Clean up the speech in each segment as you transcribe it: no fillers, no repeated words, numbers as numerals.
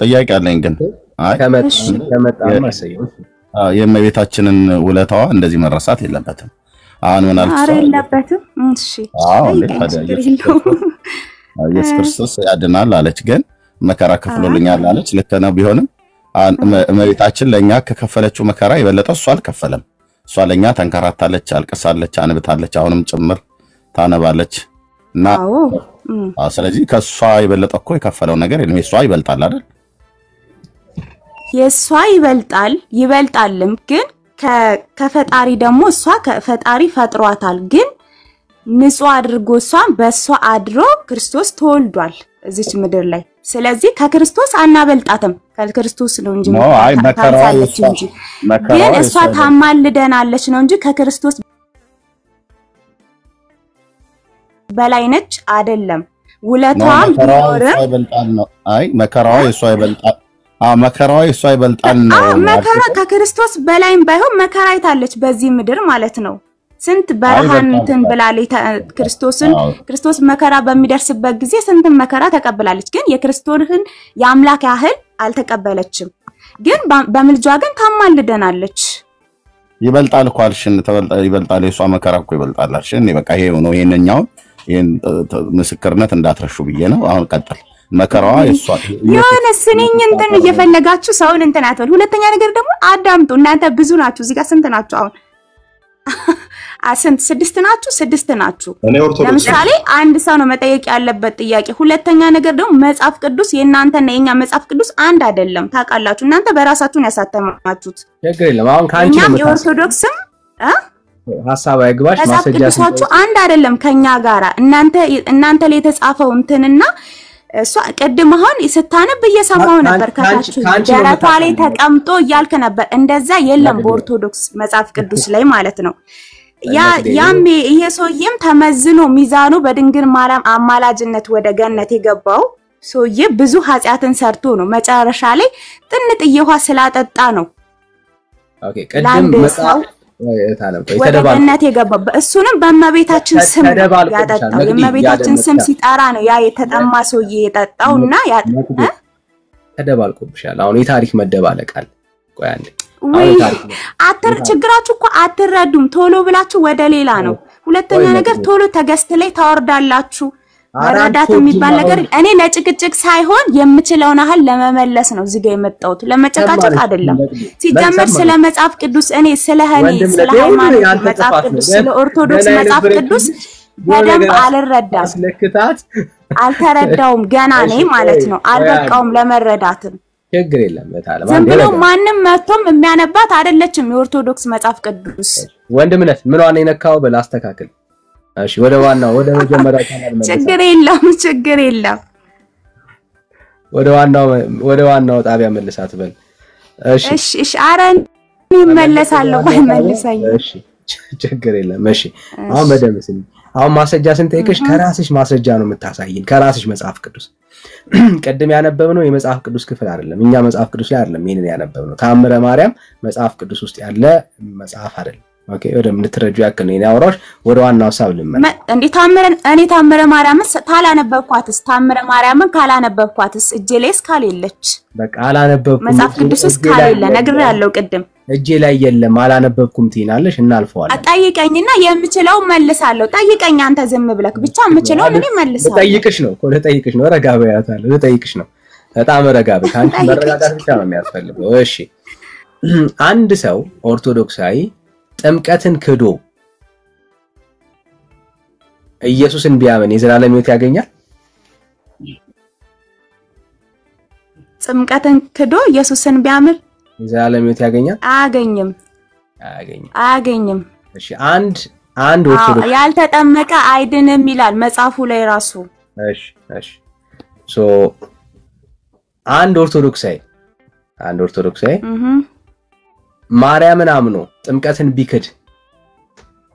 ጥያቄ አለኝ ግን አይ ከመጣማ ሰየው የእመቤታችንን ውለታዋ እንደዚህ መረሳት የለበትም። አሁን ምን አልኩ? አረ የለበትም። እሺ ኢየሱስ ክርስቶስ ያድናል አለች፣ ግን መከራ ከፍሎልኛል አለች። ልክ ነው። ቢሆንም እመቤታችን ለኛ ከከፈለችው መከራ የበለጠ እሷ አልከፈለም። እሷ ለኛ ተንከራታለች፣ አልቅሳለች፣ አንብታለች፣ አሁንም ጭምር ታነባለች እና ስለዚህ ከሷ የበለጠ እኮ የከፈለው ነገር የለም። የሷ ይበልጣል አይደል? የሷ ይበልጣልም ግን ከፈጣሪ ደግሞ እሷ ከፈጣሪ ፈጥሯታል። ግን ንጹህ አድርጎ እሷን በሷ አድሮ ክርስቶስ ተወልዷል እዚች ምድር ላይ። ስለዚህ ከክርስቶስ አናበልጣትም። ከክርስቶስ ነው እንጂ መከራለች እንጂ ግን እሷ ታማልደናለች ነው እንጂ ከክርስቶስ በላይ ነች አይደለም። ውለታም ቢኖርም አይ መከራዋ የሷ ይበልጣል። መከራዋ የሷ ይበልጣል ነው። መከራ ከክርስቶስ በላይም ባይሆን መከራ አይታለች በዚህ ምድር ማለት ነው። ስንት በረሃንትን ብላለች ክርስቶስ መከራ በሚደርስበት ጊዜ ስንት መከራ ተቀበላለች። ግን የክርስቶስን የአምላክ ያህል አልተቀበለችም። ግን በምልጇ ግን ታማልደናለች። ይበልጣል እኮ አልሽን ይበልጣል። የሷ መከራ እኮ ይበልጣል አልሽን። በቃ ይሄው ነው። ይሄን ምስክርነት እንዳትረሹ ብዬ ነው። አሁን ቀጥል። መከራዋ የሷ የሆነ ስንኝ እንትን እየፈለጋችሁ ሰውን እንትን አትበል። ሁለተኛ ነገር ደግሞ አዳምጡ። እናንተ ብዙ ናችሁ። እዚህ ጋር ስንት ናችሁ አሁን? ስድስት ናችሁ። ለምሳሌ አንድ ሰው ነው መጠየቅ ያለበት ጥያቄ። ሁለተኛ ነገር ደግሞ መጽሐፍ ቅዱስ የእናንተና የኛ መጽሐፍ ቅዱስ አንድ አይደለም። ታውቃላችሁ። እናንተ በራሳችሁ ነው ያሳተማችሁት። ችግር የለም። አሁን ካንቺ ነው የኦርቶዶክስም ሐሳብ አይግባሽ። ማስረጃችሁ አንድ አይደለም ከኛ ጋራ። እናንተ ላይ የተጻፈው እንትንና እሷ ቀድም አሁን ስታነብ እየሰማው ነበር። ከታች ደረቷ ላይ ተቀምጦ እያልከ ነበር። እንደዛ የለም በኦርቶዶክስ መጽሐፍ ቅዱስ ላይ ማለት ነው። ያም ይሄ ሰውዬም ተመዝኖ ሚዛኑ በድንግል ማርያም አማላጅነት ወደ ገነት የገባው ሰውዬ ብዙ ኃጢያትን ሰርቶ ነው መጨረሻ ላይ ጥንጥዬ ውሃ ስላጠጣ ነው። ኦኬ ቀድም መጽሐፍ ወደ ገነት የገባው እሱንም በእመቤታችን ስም ያጠጣው። የእመቤታችን ስም ሲጠራ ነው ያ የተጠማ ሰውዬ የጠጣውና ተደባልቆብሻል። አሁን የታሪክ መደባለቃል። ቆይ አንዴ ችግራችሁ እኮ አትረዱም። ቶሎ ብላችሁ ወደ ሌላ ነው። ሁለተኛ ነገር ቶሎ ተገስት ላይ ታወርዳላችሁ። መረዳት የሚባል ነገር እኔ ለጭቅጭቅ ሳይሆን የምችለውን ያህል ለመመለስ ነው እዚህ ጋር የመጣሁት። ለመጨቃጨቅ አይደለም። ሲጀመር ስለ መጽሐፍ ቅዱስ እኔ ስለ ሃይማኖት መጽሐፍ ቅዱስ ስለ ኦርቶዶክስ መጽሐፍ ቅዱስ በደንብ አልተረዳውም ገና ነኝ ማለት ነው። አልበቃውም ለመረዳትም። ችግር የለም በታለም ዝም ብሎ ማንም መጥቶም የሚያነባት አይደለችም የኦርቶዶክስ መጽሐፍ ቅዱስ። ወንድምነት ምንዋን የነካው በላስተካክል። እሺ ወደ መጀመሪያ ካናል ማለት ችግር የለም ወደ ዋናው ጣቢያ መልሳት በል። እሺ አረን ይመለሳለሁ መልሰኝ። እሺ ችግር የለም። እሺ አሁን በደምስኝ አሁን ማስረጃ ስንጠይቅሽ ከራስሽ ማስረጃ ነው የምታሳይን። ከራስሽ መጽሐፍ ቅዱስ ቀድም ያነበብነው የመጽሐፍ ቅዱስ ክፍል አይደለም። እኛ መጽሐፍ ቅዱስ ላይ አይደለም ይሄንን ያነበብነው። ተአምረ ማርያም መጽሐፍ ቅዱስ ውስጥ ያለ መጽሐፍ አይደለም። ኦኬ ወደም ልትረጁ ያክል ነው ያወራሽ። ወደ ዋናው ሐሳብ ልመለስ። እንዴ ተአምረ ማርያምን ካላነበብኳትስ ካላነበብኳትስ እጄ ላይስ ካሌለች በቃ አላነበብኩም። መጽሐፍ ቅዱስስ ካሌለ ነግሬያለሁ ቅድም። እጄ ላይ የለም አላነበብኩም ትይናለሽ። እናልፈዋለን። ጠይቀኝና የምችለው መልሳለሁ። ጠይቀኝ አንተ ዝም ብለክ ብቻ የምችለው እኔ መልሳለሁ። ልጠይቅሽ ነው ረጋ በያታለሁ። ልጠይቅሽ ነው በጣም ረጋ በይ። ካንቺ መረጋጋት ብቻ ነው የሚያስፈልገው። እሺ አንድ ሰው ኦርቶዶክሳዊ ጥምቀትን ክዶ ኢየሱስን ቢያምን የዘላለም ሕይወት ያገኛል? ጥምቀትን ክዶ ኢየሱስን ቢያምን የዘላለም ሕይወት ያገኛል? አያገኝም። እሺ አንድ ኦርቶዶክስ ያልተጠመቀ አይድንም ይላል መጽሐፉ ላይ ራሱ። እሺ አንድ ኦርቶዶክሳዊ ማርያምን አምኖ ጥምቀትን ቢክድ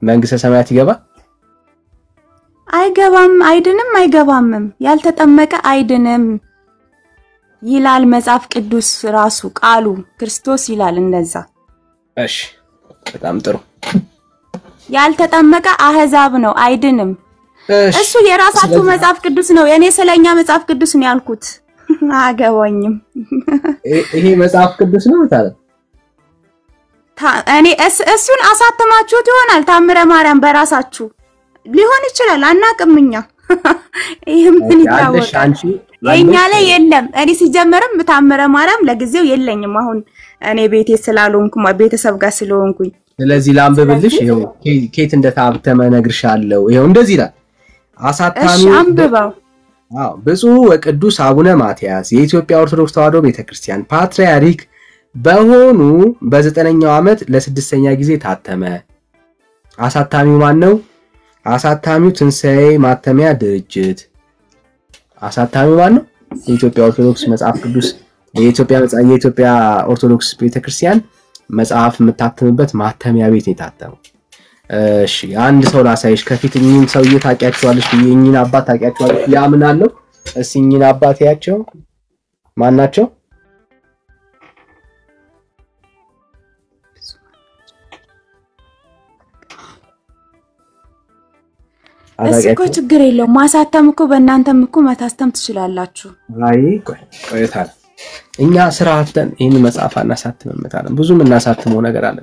መንግስተ ሰማያት ይገባ? አይገባም። አይገባምም። ያልተጠመቀ አይድንም ይላል መጽሐፍ ቅዱስ ራሱ ቃሉ ክርስቶስ ይላል እንደዛ። እሺ በጣም ጥሩ። ያልተጠመቀ አህዛብ ነው አይድንም። እሱ የራሳችሁ መጽሐፍ ቅዱስ ነው። እኔ ስለኛ መጽሐፍ ቅዱስ ነው ያልኩት። አገባኝም ይሄ መጽሐፍ ቅዱስ ነው ታለ እኔ እሱን አሳተማችሁት ይሆናል ታምረ ማርያም በራሳችሁ ሊሆን ይችላል አናቅምኛ ይሄ ምን ይታወቃል የኛ ላይ የለም እኔ ሲጀመርም ታምረ ማርያም ለጊዜው የለኝም አሁን እኔ ቤቴ ስላልሆንኩ ቤተሰብ ጋር ስለሆንኩኝ ስለዚህ ላምበብልሽ ይሄው ኬት እንደታተመ ነግርሻለሁ ይሄው እንደዚህ ይላል አሳታሚው አንብባው ብፁዕ ወቅዱስ አቡነ ማትያስ የኢትዮጵያ ኦርቶዶክስ ተዋሕዶ ቤተክርስቲያን ፓትርያርክ በሆኑ በ9ኛው ዓመት ለ6ኛ ጊዜ ታተመ አሳታሚው ማን ነው አሳታሚው ትንሣኤ ማተሚያ ድርጅት አሳታሚው ማን ነው የኢትዮጵያ ኦርቶዶክስ መጽሐፍ ቅዱስ የኢትዮጵያ ኦርቶዶክስ ቤተክርስቲያን መጽሐፍ የምታተምበት ማተሚያ ቤት የታተመው እሺ አንድ ሰው ላሳይሽ ከፊት እኚህን ሰው እየታቂያቸዋለሽ እኚህን አባት ታቂያቸዋለሽ ያምናለሁ እስኪ እኚህን አባት ያቸው ማን ናቸው እስኮ ችግር የለውም ማሳተም እኮ በእናንተም እኮ መታስተም ትችላላችሁ አይ ቆይታል እኛ ስራአተን ይሄን መጽሐፍ አናሳተምመታለን ብዙም እናሳተመው ነገር አለ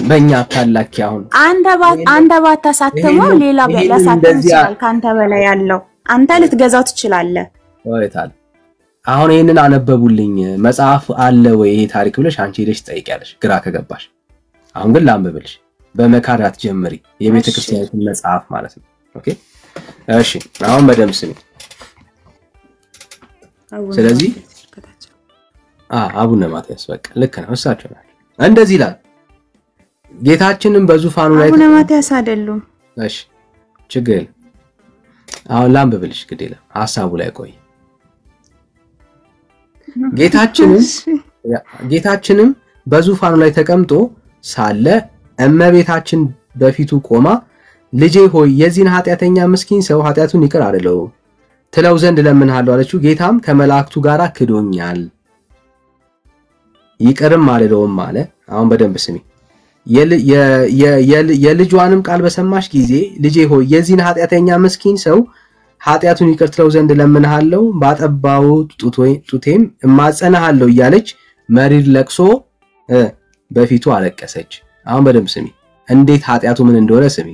በእኛ ታላቂ አሁን አንድ አባት ታሳተመው ሌላ በላሳተም ይችላል ካንተ በላይ ያለው አንተ ልትገዛው ትችላለህ ቆይታል አሁን ይሄንን አነበቡልኝ መጽሐፍ አለ ወይ ይሄ ታሪክ ብለሽ አንቺ ሄደሽ ጠይቂያለሽ ግራ ከገባሽ አሁን ግን ላምበብልሽ በመካራት ጀምሪ የቤተ ክርስቲያንን መጽሐፍ ማለት ነው ኦኬ እሺ አሁን በደም ስሚ ስለዚህ አቡነ ማትያስ በቃ ልክ ነው እሳቸው እንደዚህ ይላል ጌታችንን በዙፋኑ ላይ አቡነ ማትያስ አይደሉም እሺ ችግር አሁን ላምበብልሽ ግዴለ ሐሳቡ ላይ ቆይ ጌታችንም በዙፋኑ ላይ ተቀምጦ ሳለ እመቤታችን በፊቱ ቆማ ልጄ ሆይ የዚህን ኃጢያተኛ ምስኪን ሰው ኃጢያቱን ይቅር አለለው ትለው ዘንድ ለምንሃለው አለችው ጌታም ከመላእክቱ ጋር ክዶኛል ይቅርም አለለውም አለ አሁን በደንብ ስሚ የልጇንም ቃል በሰማሽ ጊዜ ልጄ ሆይ የዚህን ኃጢያተኛ ምስኪን ሰው ኃጢያቱን ይቅር ትለው ዘንድ ለምንሃለው ባጠባው ጡቴም እማጸናሃለው እያለች መሪር ለቅሶ በፊቱ አለቀሰች አሁን በደንብ ስሚ እንዴት ኃጢያቱ ምን እንደሆነ ስሚ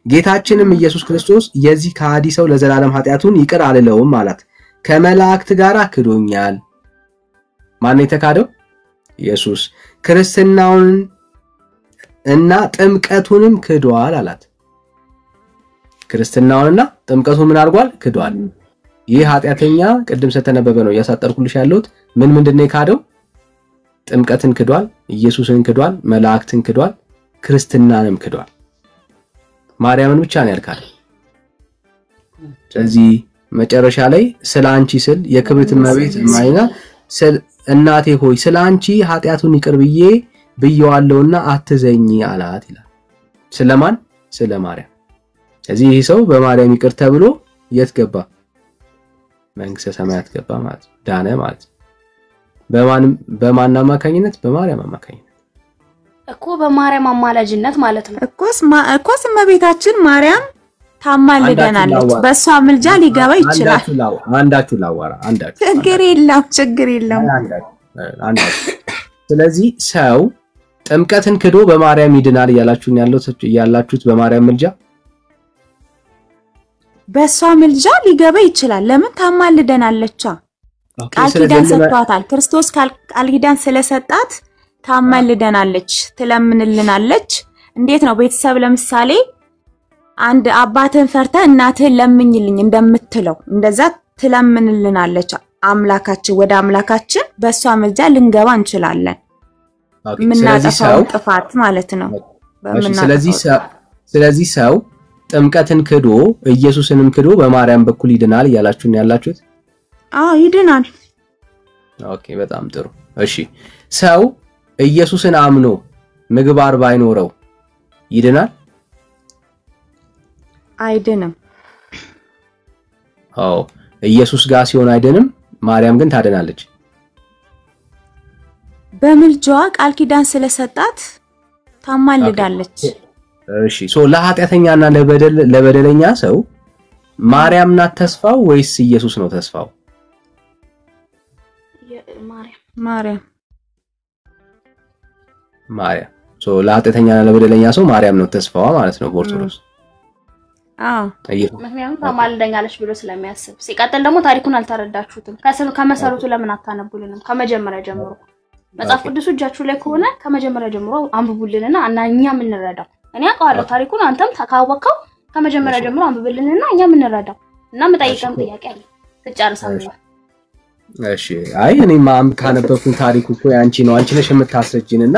ጌታችንም ኢየሱስ ክርስቶስ የዚህ ከሃዲ ሰው ለዘላለም ኃጢያቱን ይቅር አለለውም አላት ከመላእክት ጋር ክዶኛል ማን የተካደው ኢየሱስ ክርስትናውን እና ጥምቀቱንም ክዷል አላት ክርስትናውንና ጥምቀቱን ምን አድርጓል ክዷል ይህ ኃጢያተኛ ቅድም ሰተነበበ ነው ያሳጠርኩልሽ ያለሁት ምንድነው የካደው ጥምቀትን ክዷል ኢየሱስን ክዷል መላእክትን ክዷል ክርስትናንም ክዷል ማርያምን ብቻ ነው ያልካል ስለዚህ መጨረሻ ላይ ስላንቺ ስል የክብርት እመቤት ማይና እናቴ ሆይ ስላንቺ ኃጢያቱን ይቅር ብየዋለውና አትዘኝ አላት ይላል ስለማን ስለማርያም ስለዚህ ይሄ ሰው በማርያም ይቅር ተብሎ የት ገባ መንግስተ ሰማያት ገባ ማለት ዳነ ማለት በማን አማካኝነት በማርያም አማካኝነት እኮ በማርያም አማላጅነት ማለት ነው እኮስ እመቤታችን ማርያም ታማልደናለች በሷ ምልጃ ሊገባ ይችላል አንዳችሁ ላዋራ አንዳችሁ ችግር የለም አንዳችሁ ስለዚህ ሰው ጥምቀትን ክዶ በማርያም ይድናል ያላችሁት በማርያም ምልጃ በሷ ምልጃ ሊገባ ይችላል ለምን ታማልደናለች ቃል ኪዳን ሰጥቷታል ክርስቶስ ቃል ኪዳን ስለሰጣት ታማልደናለች ትለምንልናለች እንዴት ነው ቤተሰብ ለምሳሌ አንድ አባትን ፈርተ እናትህን ለምኝልኝ እንደምትለው እንደዛ ትለምንልናለች አምላካችን ወደ አምላካችን በሷ ምልጃ ልንገባ እንችላለን ምናጠፋው ጥፋት ማለት ነው ስለዚህ ሰው ጥምቀትን ክዶ ኢየሱስንም ክዶ በማርያም በኩል ይድናል ያላችሁት ይድናል ኦኬ በጣም ጥሩ እሺ ሰው ኢየሱስን አምኖ ምግባር ባይኖረው ይድናል አይድንም ኢየሱስ ጋር ሲሆን አይድንም ማርያም ግን ታድናለች በምልጃዋ ቃል ኪዳን ስለሰጣት ታማልዳለች እሺ ለኃጢያተኛና ለበደለኛ ሰው ማርያም ናት ተስፋው ወይስ ኢየሱስ ነው ተስፋው ማርያም ሶ ለኃጢአተኛና ለበደለኛ ሰው ማርያም ነው ተስፋዋ ማለት ነው በኦርቶዶክስ። ምክንያቱም ታማልደኛለች ብሎ ስለሚያስብ። ሲቀጥል ደግሞ ታሪኩን አልተረዳችሁትም። ከመሰረቱ ለምን አታነቡልንም? ከመጀመሪያ ጀምሮ መጽሐፍ ቅዱስ እጃችሁ ላይ ከሆነ ከመጀመሪያ ጀምሮ አንብቡልንና እኛ ምን እንረዳው። እኔ አውቀዋለሁ ታሪኩን፣ አንተም ካወቀው ከመጀመሪያ ጀምሮ አንብቡልንና እኛ ምን እንረዳው እና መጠይቀም ጥያቄ አለ ትጨርሳለህ። እሺ አይ እኔማ ካነበብኩኝ ታሪኩ እኮ ያንቺ ነው፣ አንቺ ነሽ የምታስረጂንና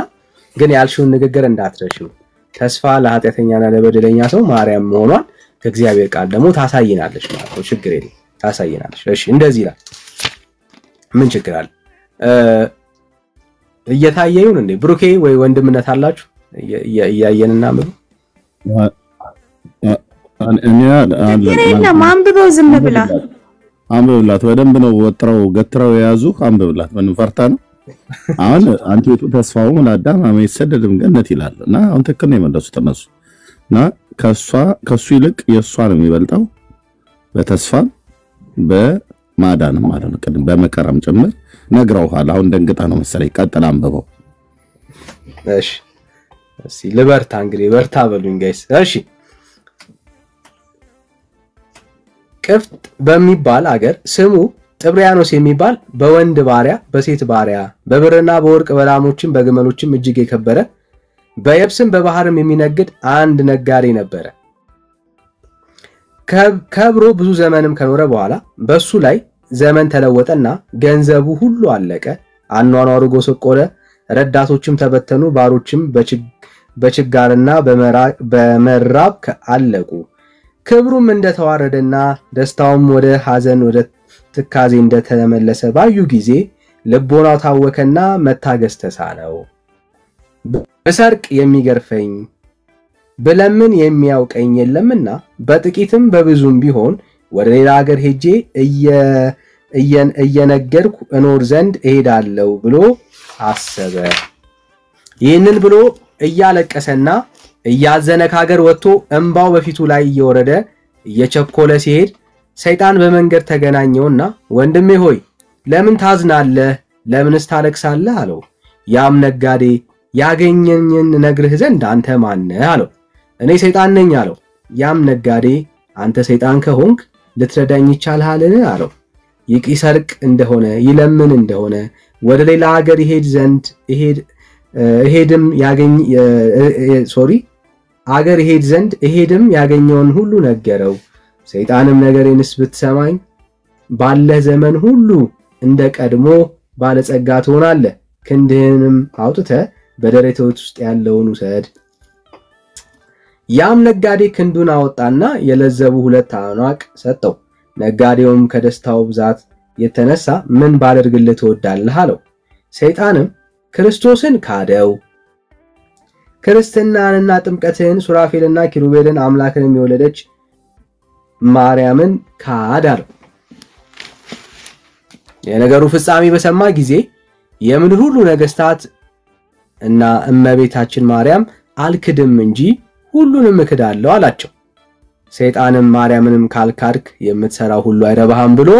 ግን ያልሽውን ንግግር እንዳትረሺው። ተስፋ ለኃጢአተኛና ለበደለኛ ሰው ማርያም መሆኗን ከእግዚአብሔር ቃል ደግሞ ታሳይናለሽ ማለት ነው። ችግር የለም ታሳይናለሽ። እሺ እንደዚህ ይላል። ምን ችግር አለ? እየታየዩን እንዴ ብሩኬ ወይ ወንድምነት አላችሁ? እያየንና ምን እኔና ማንብበው ዝም ብላ አንብብላት በደንብ ነው ወጥረው ገትረው የያዙ አንብብላት። ምን ፈርታ ነው አሁን አንተ ተስፋው ለአዳም አይሰደድም ገነት ይላልና አሁን ትክክል ነው የመለሱት እነሱና ከሱ ይልቅ የሷ ነው የሚበልጠው በተስፋ በማዳን ማለት ነው። ቀደም በመከራም ጭምር ነግረውሃል። አሁን ደንግጣ ነው መሰለኝ። ቀጥል አንብበው። እሺ ልበርታ እንግዲህ በርታ በሉኝ ጋይስ። እሺ ቅፍጥ በሚባል አገር ስሙ ጥብሪያኖስ የሚባል በወንድ ባሪያ በሴት ባሪያ በብርና በወርቅ በላሞችም በግመሎችም እጅግ የከበረ በየብስም በባህርም የሚነግድ አንድ ነጋዴ ነበረ። ከብሮ ብዙ ዘመንም ከኖረ በኋላ በሱ ላይ ዘመን ተለወጠና ገንዘቡ ሁሉ አለቀ። አኗኗሩ ጎሰቆለ። ረዳቶችም ተበተኑ። ባሮችም በችጋርና በመራብ አለቁ። ክብሩም እንደተዋረደና ደስታውም ወደ ሐዘን ወደ ትካዜ እንደተመለሰ ባዩ ጊዜ ልቦናው ታወከና መታገስ ተሳነው። በሰርቅ የሚገርፈኝ ብለምን የሚያውቀኝ የለምና በጥቂትም በብዙም ቢሆን ወደ ሌላ ሀገር ሄጄ እየነገርኩ እኖር ዘንድ እሄዳለሁ ብሎ አሰበ። ይህንን ብሎ እያለቀሰና እያዘነ ከሀገር ወጥቶ እንባው በፊቱ ላይ እየወረደ እየቸኮለ ሲሄድ ሰይጣን በመንገድ ተገናኘውና ወንድሜ ሆይ ለምን ታዝናለህ? ለምንስ ታለቅሳለህ? አለው። ያም ነጋዴ ያገኘኝን ነግርህ ዘንድ አንተ ማን ነህ? አለው። እኔ ሰይጣን ነኝ አለው። ያም ነጋዴ አንተ ሰይጣን ከሆንክ ልትረዳኝ ይቻልሃልን? አለው። ይሰርቅ እንደሆነ ይለምን እንደሆነ ወደ ሌላ ሀገር ይሄድ ዘንድ እሄድም ያገኘውን ሁሉ ነገረው። ሰይጣንም ነገሬንስ ብትሰማኝ ባለህ ዘመን ሁሉ እንደ ቀድሞ ባለጸጋ ትሆናለህ፣ ክንድህንም አውጥተህ በደረቶች ውስጥ ያለውን ውሰድ። ያም ነጋዴ ክንዱን አወጣና የለዘቡ 2 አናቅ ሰጠው። ነጋዴውም ከደስታው ብዛት የተነሳ ምን ባደርግልህ ትወዳለህ? አለው። ሰይጣንም ክርስቶስን ካደው፣ ክርስትናንና ጥምቀትን ሱራፌልና ኪሩቤልን አምላክንም የወለደች ማርያምን ካዳር። የነገሩ ፍጻሜ በሰማ ጊዜ የምድር ሁሉ ነገስታት እና እመቤታችን ማርያም አልክድም እንጂ ሁሉንም እክዳለሁ አላቸው። ሰይጣንም ማርያምንም ካልካድክ የምትሰራው ሁሉ አይረባህም ብሎ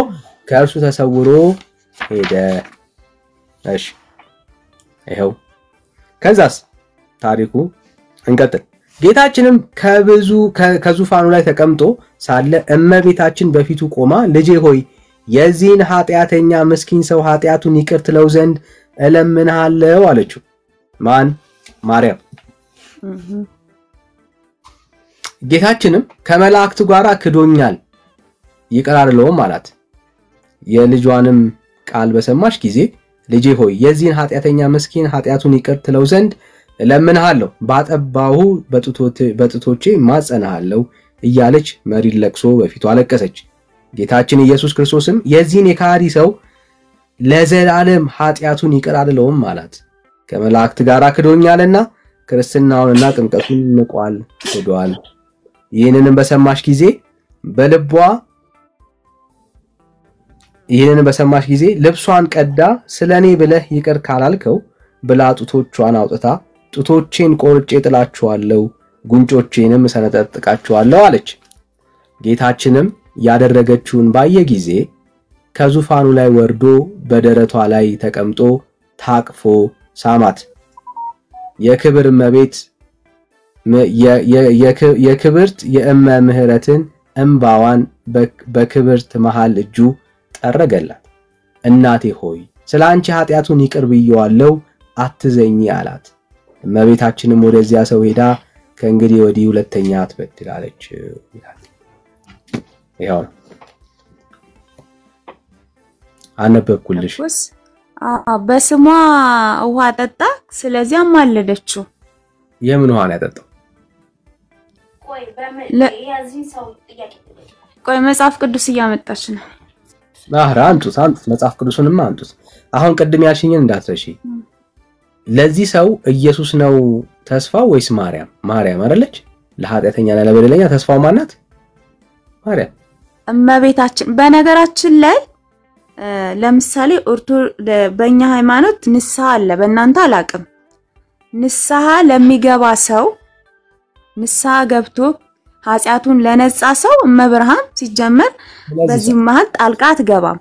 ከእርሱ ተሰውሮ ሄደ። እሺ ይሄው ከዛስ ታሪኩ እንቀጥል። ጌታችንም ከዙፋኑ ላይ ተቀምጦ ሳለ እመቤታችን በፊቱ ቆማ ልጄ ሆይ የዚህን ኃጢአተኛ ምስኪን ሰው ኃጢአቱን ይቅር ትለው ዘንድ እለምንሃለሁ አለችው። ማን? ማርያም። ጌታችንም ከመላእክቱ ጋር ክዶኛል ይቅር አልለውም አላት። የልጇንም ቃል በሰማሽ ጊዜ ልጄ ሆይ የዚህን ኃጢአተኛ ምስኪን ኃጢአቱን ይቅር ትለው ዘንድ እለምንሃለሁ፣ ባጠባሁ በጥቶቼ ማጸናሃለሁ እያለች መሪር ለቅሶ በፊቱ አለቀሰች። ጌታችን ኢየሱስ ክርስቶስም የዚህን የካዲ ሰው ለዘላለም ኃጢአቱን ይቅር አልለውም አላት። ከመላእክት ጋር ክዶኛልና ክርስትናውንና ጥምቀቱን ንቋል ክዷል። ይህንንም በሰማሽ ጊዜ ልብሷን ቀዳ ስለኔ ብለህ ይቅር ካላልከው ብላ ጡቶቿን አውጥታ ጡቶቼን ቆርጬ ጥላቸዋለሁ፣ ጉንጮቼንም ሰነጠቅቃቸዋለሁ አለች። ጌታችንም ያደረገችውን ባየ ጊዜ ከዙፋኑ ላይ ወርዶ በደረቷ ላይ ተቀምጦ ታቅፎ ሳማት። የክብር እመቤት የክብርት የእመ ምህረትን እንባዋን በክብርት መሃል እጁ ጠረገላት። እናቴ ሆይ ስላንቺ ኃጢያቱን ይቅር ብየዋለሁ አትዘኚ አላት። እመቤታችንም ወደዚያ ሰው ሄዳ ከእንግዲህ ወዲህ ሁለተኛ አትበድል አለች ይላል። ይሄው አነበብኩልሽ። በስሟ ውሃ ጠጣ፣ ስለዚህ አማለደችው። የምን ውሃ ነው ያጠጣው? ቆይ መጽሐፍ ቅዱስ እያመጣች ነው። አንጡት መጽሐፍ ቅዱስንማ አንጡት። አሁን ቅድም ያልሽኝን እንዳትረሺ። ለዚህ ሰው ኢየሱስ ነው ተስፋው ወይስ ማርያም? ማርያም አይደለች? ለኃጢአተኛና ለበደለኛ ተስፋው ማናት? ማርያም እመቤታችን። በነገራችን ላይ ለምሳሌ በእኛ ሃይማኖት ንስሐ አለ፣ በእናንተ አላቅም። ንስሐ ለሚገባ ሰው ንስሐ ገብቶ ኃጢአቱን ለነጻ ሰው እመብርሃን ሲጀመር በዚህ መሃል ጣልቃ አትገባም።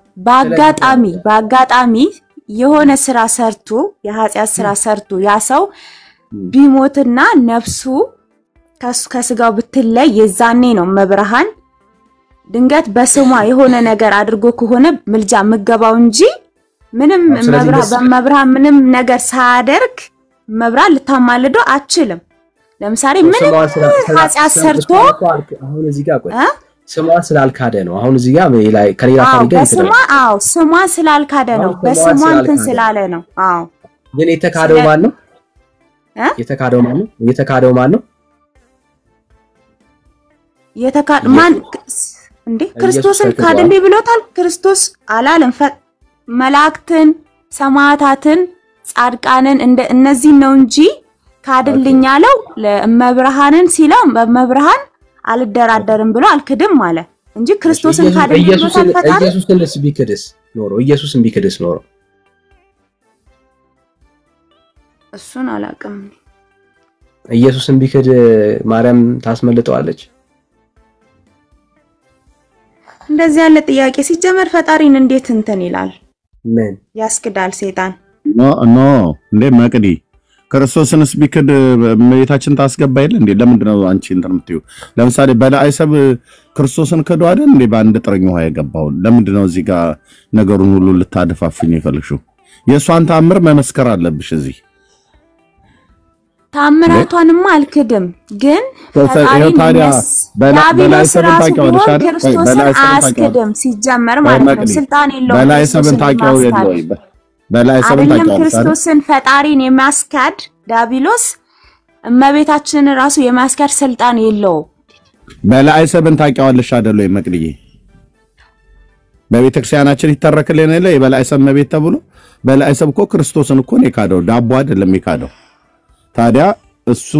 በአጋጣሚ የሆነ ስራ ሰርቶ የኃጢአት ስራ ሰርቶ ያ ሰው ቢሞትና ነፍሱ ከስጋው ብትለይ የዛኔ ነው እመብርሃን ድንገት በስሟ የሆነ ነገር አድርጎ ከሆነ ምልጃ መገባው እንጂ ምንም በመብርሃን ምንም ነገር ሳያደርግ መብርሃን ልታማልዶ አትችልም። ለምሳሌ ምንም ኃጢአት ሰርቶ አሁን እዚህ ጋር ቆይ ስሟ ስላልካደ ነው። አሁን እዚህ ጋር ላይ ከሌላ ታሪክ ስሟ ስላልካደ ነው። በስሟ እንትን ስላለ ነው። ግን የተካደው ማን ነው? የተካደው ማን ነው? ማን እንዴ? ክርስቶስን ካደልኝ ብሎታል። ክርስቶስ አላለም። መላእክትን፣ ሰማዕታትን፣ ጻድቃንን እነዚህ ነው እንጂ ካደልኝ ያለው ለእመብርሃንን ሲለው በእመብርሃን አልደራደርም ብሎ አልክድም አለ እንጂ ክርስቶስን ካደልኝ ብሎታል። ኢየሱስን ቢክድስ ኖሮ እሱን አላቅም። ኢየሱስን ቢክድ ማርያም ታስመልጠዋለች? እንደዚህ ያለ ጥያቄ ሲጀመር ፈጣሪን እንዴት እንትን ይላል? ምን ያስክዳል ሰይጣን? ኖ እንዴ መቅዲ ክርስቶስንስ ቢክድ እመቤታችን ታስገባ የለ እንዴ? ለምንድን ነው አንቺ እንትን የምትይው? ለምሳሌ በላይሰብ ክርስቶስን ክዶ አይደል እንዴ በአንድ ጥርኝ ውሃ የገባው? ለምንድን ነው እዚህ ጋር ነገሩን ሁሉ ልታደፋፍኝ የፈልግሽው? የሷን ታምር መመስከር አለብሽ እዚህ። ታምራቷንማ አልክድም፣ ግን ፈጣሪን በላይሰብ ታውቂዋለሽ አይደል? ክርስቶስን አያስክድም ሲጀመር ማለት ነው። ስልጣን የለውም። በላይሰብን ታውቂው የለ ወይ? በላይሰብን ታውቂዋለሽ ክርስቶስን ፈጣሪን የሚያስካድ ዳቢሎስ እመቤታችንን ራሱ የሚያስካድ ስልጣን የለውም። በላይሰብን ታውቂዋለሽ አይደል ወይ መቅድዬ? በቤተክርስቲያናችን ይተረክልን የለ የበላይሰብ እመቤት ተብሎ። በላይሰብ እኮ ክርስቶስን እኮ ነው የካደው፣ ዳቦ አይደለም የካደው። ታዲያ እሱ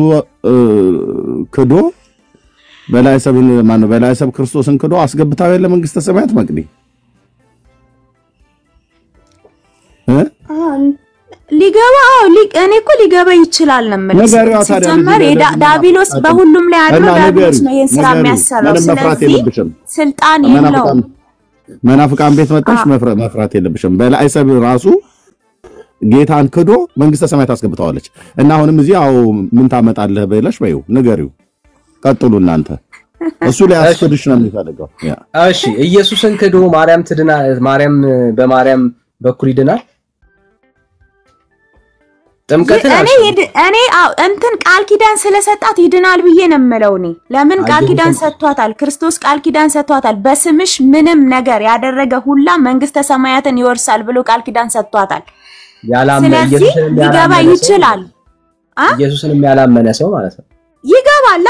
ክዶ በላይሰብን ማነው በላይሰብ ክርስቶስን ክዶ አስገብታው የለ መንግስተ ሰማያት መቅዲ ሊገባ እኔ እኮ ሊገባ ይችላል ነው ማለት ነው። ሲጀመር ዳቢሎስ በሁሉም ላይ አድሮ ዳቢሎስ ነው ይሄን ስራ የሚያሰራው። ስለዚህ ስልጣን የለውም። መናፍቃን ቤት መጣሽ መፍራት የለብሽም። በላይሰብ ራሱ ጌታን ክዶ መንግስተ ሰማያት አስገብታዋለች። እና አሁንም እዚህ ምን ታመጣለህ በለሽ በይው ንገሪው። ቀጥሉ እናንተ። እሱ ላይ አስፈድሽ ነው የሚፈልገው። እሺ ኢየሱስን ክዶ ማርያም በማርያም በኩል ይድናል? ጥምቀትን እኔ እንትን ቃል ኪዳን ስለሰጣት ይድናል ብዬ ነው የምለው። እኔ ለምን ቃል ኪዳን ሰጥቷታል። ክርስቶስ ቃል ኪዳን ሰጥቷታል። በስምሽ ምንም ነገር ያደረገ ሁላ መንግስተ ሰማያትን ይወርሳል ብሎ ቃል ኪዳን ሰጥቷታል። ስለዚህ ሊገባ ይችላል። ኢየሱስንም ያላመነ ሰው ማለት ነው ይገባል።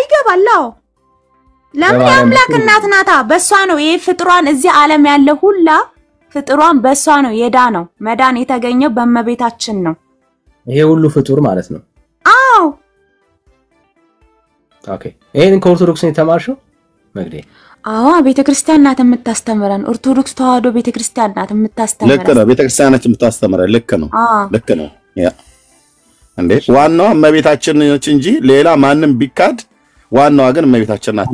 ይገባል። ለምን የአምላክ እናት ናታ። በሷ ነው ይሄ ፍጥሯን እዚህ ዓለም ያለ ሁላ ፍጥሯን በሷ ነው የዳነው። መዳን የተገኘው በእመቤታችን ነው። ይሄ ሁሉ ፍጡር ማለት ነው። አዎ ኦኬ። ይሄን ከኦርቶዶክስ ነው የተማርሽው መግዴ? አዎ ቤተክርስቲያን ናት የምታስተምረን። ኦርቶዶክስ ተዋህዶ ቤተክርስቲያን ናት የምታስተምረን። ልክ ነው። ቤተክርስቲያናችን የምታስተምረን ልክ ነው። ልክ ነው። ያ እንዴ ዋናው እመቤታችን ነች እንጂ ሌላ ማንም ቢካድ ዋናዋ ግን እመቤታችን ናት።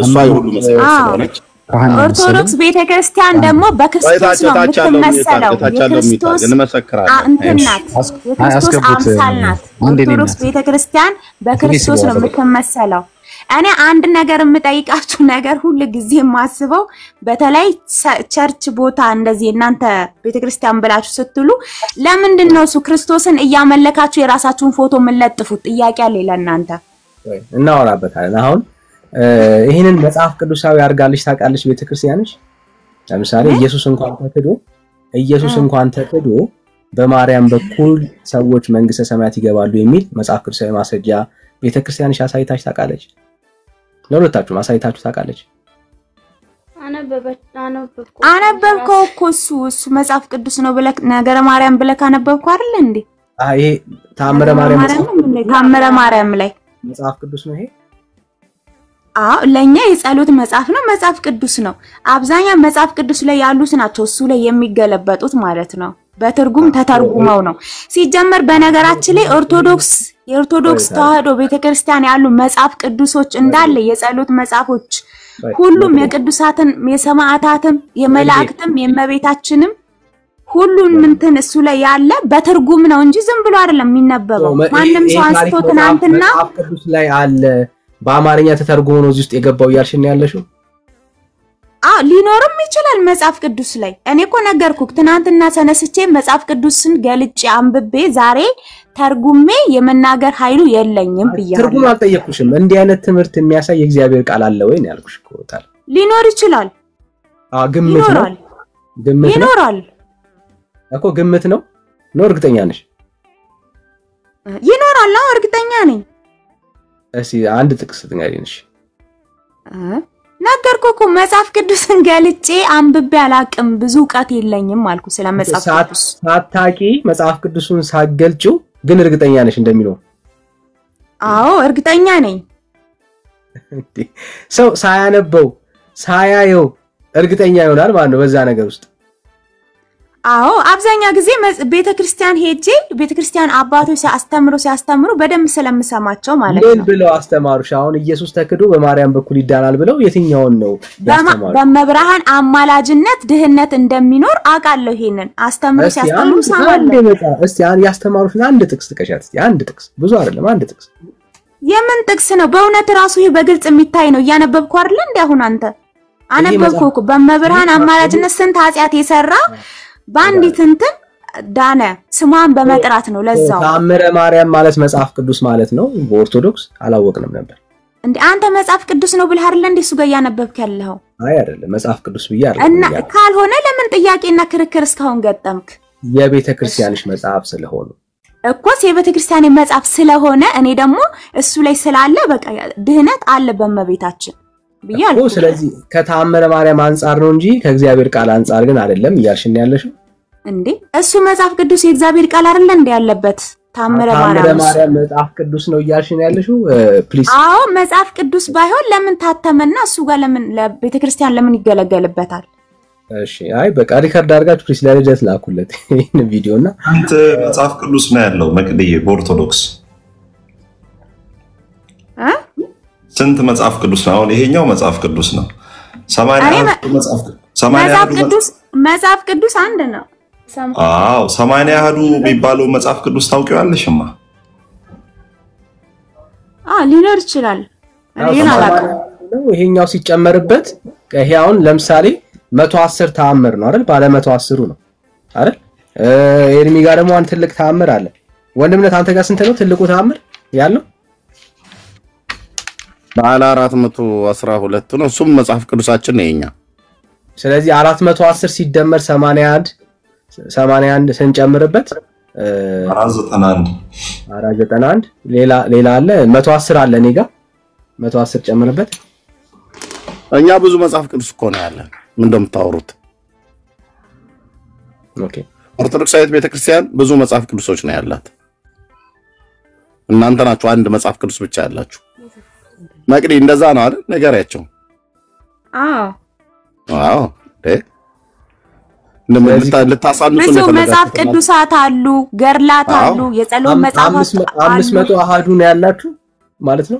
እሷ የሁሉ መሰረት ስለሆነች ኦርቶዶክስ ቤተክርስቲያን ደግሞ በክርስቶስ ነው የምትመሰለው። የክርስቶስ አንተናት የክርስቶስ አምሳል ናት። ኦርቶዶክስ ቤተክርስቲያን በክርስቶስ ነው የምትመሰለው። እኔ አንድ ነገር የምጠይቃችሁ ነገር ሁሉ ጊዜ ማስበው በተለይ ቸርች ቦታ እንደዚህ እናንተ ቤተክርስቲያን ብላችሁ ስትሉ ለምንድን ነው እሱ ክርስቶስን እያመለካችሁ የራሳችሁን ፎቶ የምትለጥፉት? ጥያቄ አለ ለእናንተ። እናወራበታለን። አሁን ይሄንን መጽሐፍ ቅዱሳዊ አርጋልሽ ታውቃለሽ ቤተክርስቲያንሽ? ለምሳሌ ኢየሱስ እንኳን ተክዶ በማርያም በኩል ሰዎች መንግስተ ሰማያት ይገባሉ የሚል መጽሐፍ ቅዱሳዊ ማስረጃ ቤተክርስቲያንሽ አሳይታች ታውቃለች? ለሁለታችሁ ማሳይታችሁ ታውቃለች? አነበብከው እኮ እሱ መጽሐፍ ቅዱስ ነው ብለህ ነገረ ማርያም ብለህ አነበብከው አይደል እንዴ? ይሄ ታምረ ማርያም ላይ መጽሐፍ ቅዱስ ነው ይሄ? ለኛ የጸሎት መጽሐፍ ነው፣ መጽሐፍ ቅዱስ ነው። አብዛኛው መጽሐፍ ቅዱስ ላይ ያሉት ናቸው እሱ ላይ የሚገለበጡት ማለት ነው። በትርጉም ተተርጉመው ነው። ሲጀመር በነገራችን ላይ የኦርቶዶክስ ተዋህዶ ቤተክርስቲያን ያሉ መጽሐፍ ቅዱሶች እንዳለ የጸሎት መጽሐፎች ሁሉም የቅዱሳትን የሰማዕታትም የመላእክትም የመቤታችንም ሁሉን ምንትን እሱ ላይ ያለ በትርጉም ነው እንጂ ዝም ብሎ አይደለም የሚነበበው። ማንንም ሰው አንስቶ ትናንትና መጽሐፍ ቅዱስ ላይ አለ በአማርኛ ተተርጉሞ ነው እዚህ ውስጥ የገባው ያልሽኝ ያለሽው? ሊኖርም ይችላል መጽሐፍ ቅዱስ ላይ። እኔ እኮ ነገርኩክ ትናንትና ሰነስቼ መጽሐፍ ቅዱስን ገልጬ አንብቤ ዛሬ ተርጉሜ የመናገር ኃይሉ የለኝም ብያለሁ። ትርጉም አልጠየቅኩሽም። እንዲህ አይነት ትምህርት የሚያሳይ እግዚአብሔር ቃል አለ ወይ ነው ያልኩሽ እኮ ታል ሊኖር ይችላል። ግምት ነው ይኖራል እኮ ግምት ነው። እርግጠኛ ነሽ? ይኖራል። እርግጠኛ ነኝ። እሺ አንድ ጥቅስ ትንገሪንሽ። ነገርኩኩ መጽሐፍ ቅዱስን ገልጬ አንብቤ አላቅም ብዙ ዕውቀት የለኝም አልኩ ስለ መጽሐፍ ቅዱስ። ሳታቂ መጽሐፍ ቅዱስን ሳገልጪው ግን እርግጠኛ ነሽ እንደሚለው? እርግጠኛ ነኝ። ሰው ሳያነበው ሳያየው እርግጠኛ ይሆናል ማለት ነው በዛ ነገር ውስጥ። አብዛኛው ጊዜ ቤተክርስቲያን ሄጄ ቤተክርስቲያን አባቶች ሲያስተምሩ በደንብ ስለምሰማቸው ማለት ነው። ምን ብለው አስተማሩሽ? አሁን ኢየሱስ ተክዶ በማርያም በኩል ይዳናል ብለው የትኛውን ነው ያስተማሩ? በመብርሃን አማላጅነት ድህነት እንደሚኖር አውቃለሁ። ይሄንን ሲያስተምሩ ሰማለሁ። እስቲ ያስተማሩሽን አንድ ጥቅስ ጥቀሻት እስቲ። አንድ ጥቅስ ብዙ አይደለም፣ አንድ ጥቅስ። የምን ጥቅስ ነው? በእውነት ራሱ ይሄ በግልጽ የሚታይ ነው። እያነበብኩ አይደል እንዴ? አሁን አንተ አነበብኩ እኮ በመብርሃን አማላጅነት ስንት ኃጢአት የሰራ ባንዲት እንትን ዳነ ስሟን በመጥራት ነው። ለዛው ታምረ ማርያም ማለት መጽሐፍ ቅዱስ ማለት ነው። በኦርቶዶክስ አላወቅንም ነበር እንዴ? አንተ መጽሐፍ ቅዱስ ነው ብለህ አይደል እንዴ እሱ ጋር ያነበብክ ያለው? አይደለም መጽሐፍ ቅዱስ ብዬ አይደለም። እና ካልሆነ ለምን ጥያቄና ክርክር እስካሁን ገጠምክ? የቤተክርስቲያንሽ መጽሐፍ ስለሆነ እኮስ የቤተክርስቲያን መጽሐፍ ስለሆነ እኔ ደግሞ እሱ ላይ ስላለ በቃ ድህነት አለ በመቤታችን ብያለሁ። ስለዚህ ከታምረ ማርያም አንፃር ነው እንጂ ከእግዚአብሔር ቃል አንፃር ግን አይደለም እያልሽኝ ያለሽው እንዴ? እሱ መጽሐፍ ቅዱስ የእግዚአብሔር ቃል አይደል እንዴ ያለበት? ታምረ ማርያም መጽሐፍ ቅዱስ ነው እያልሽኝ ያለሽው? ፕሊዝ መጽሐፍ ቅዱስ ባይሆን ለምን ታተመና እሱ ጋር ለምን ለቤተክርስቲያን ለምን ይገለገልበታል? እሺ በቃ ሪከርድ አድርጋችሁ ፕሊዝ ለልደት ላኩለት ይሄን ቪዲዮና አንተ መጽሐፍ ቅዱስ ነው ያለው መቅደዬ በኦርቶዶክስ ስንት መጽሐፍ ቅዱስ ነው? አሁን ይሄኛው መጽሐፍ ቅዱስ ነው። 80 መጽሐፍ ቅዱስ አንድ ነው። 80 ያህሉ የሚባለው መጽሐፍ ቅዱስ ታውቂዋለሽማ? ሊኖር ይችላል። ይሄኛው ሲጨመርበት ይሄ አሁን ለምሳሌ 110 ተአምር ነው አይደል? ባለ 110 ነው አይደል? ኤርሚ ጋር ደግሞ አንድ ትልቅ ተአምር አለ። ወንድምነት አንተ ጋር ስንት ነው ትልቁ ተአምር ያለው? ባለ 412 ነው። እሱም መጽሐፍ ቅዱሳችን ነው የኛ። ስለዚህ 410 ሲደመር 81 ስንጨምርበት 491 ሌላ አለ 110 አለ እኔ ጋር 110 ጨምርበት። እኛ ብዙ መጽሐፍ ቅዱስ እኮ ነው ያለን። ምን እንደምታወሩት? ኦኬ ኦርቶዶክሳዊት ቤተክርስቲያን ብዙ መጽሐፍ ቅዱሶች ነው ያላት። እናንተ ናችሁ አንድ መጽሐፍ ቅዱስ ብቻ ያላችሁ። መቅዲ እንደዛ ነው አይደል? ነገሪያቸው። ልታሳንሱ ነው። መጽሐፍ ቅዱሳት አሉ፣ ገርላት አሉ፣ የጸሎት መጽሐፍ 500 አሃዱ ነው ያላችሁ ማለት ነው።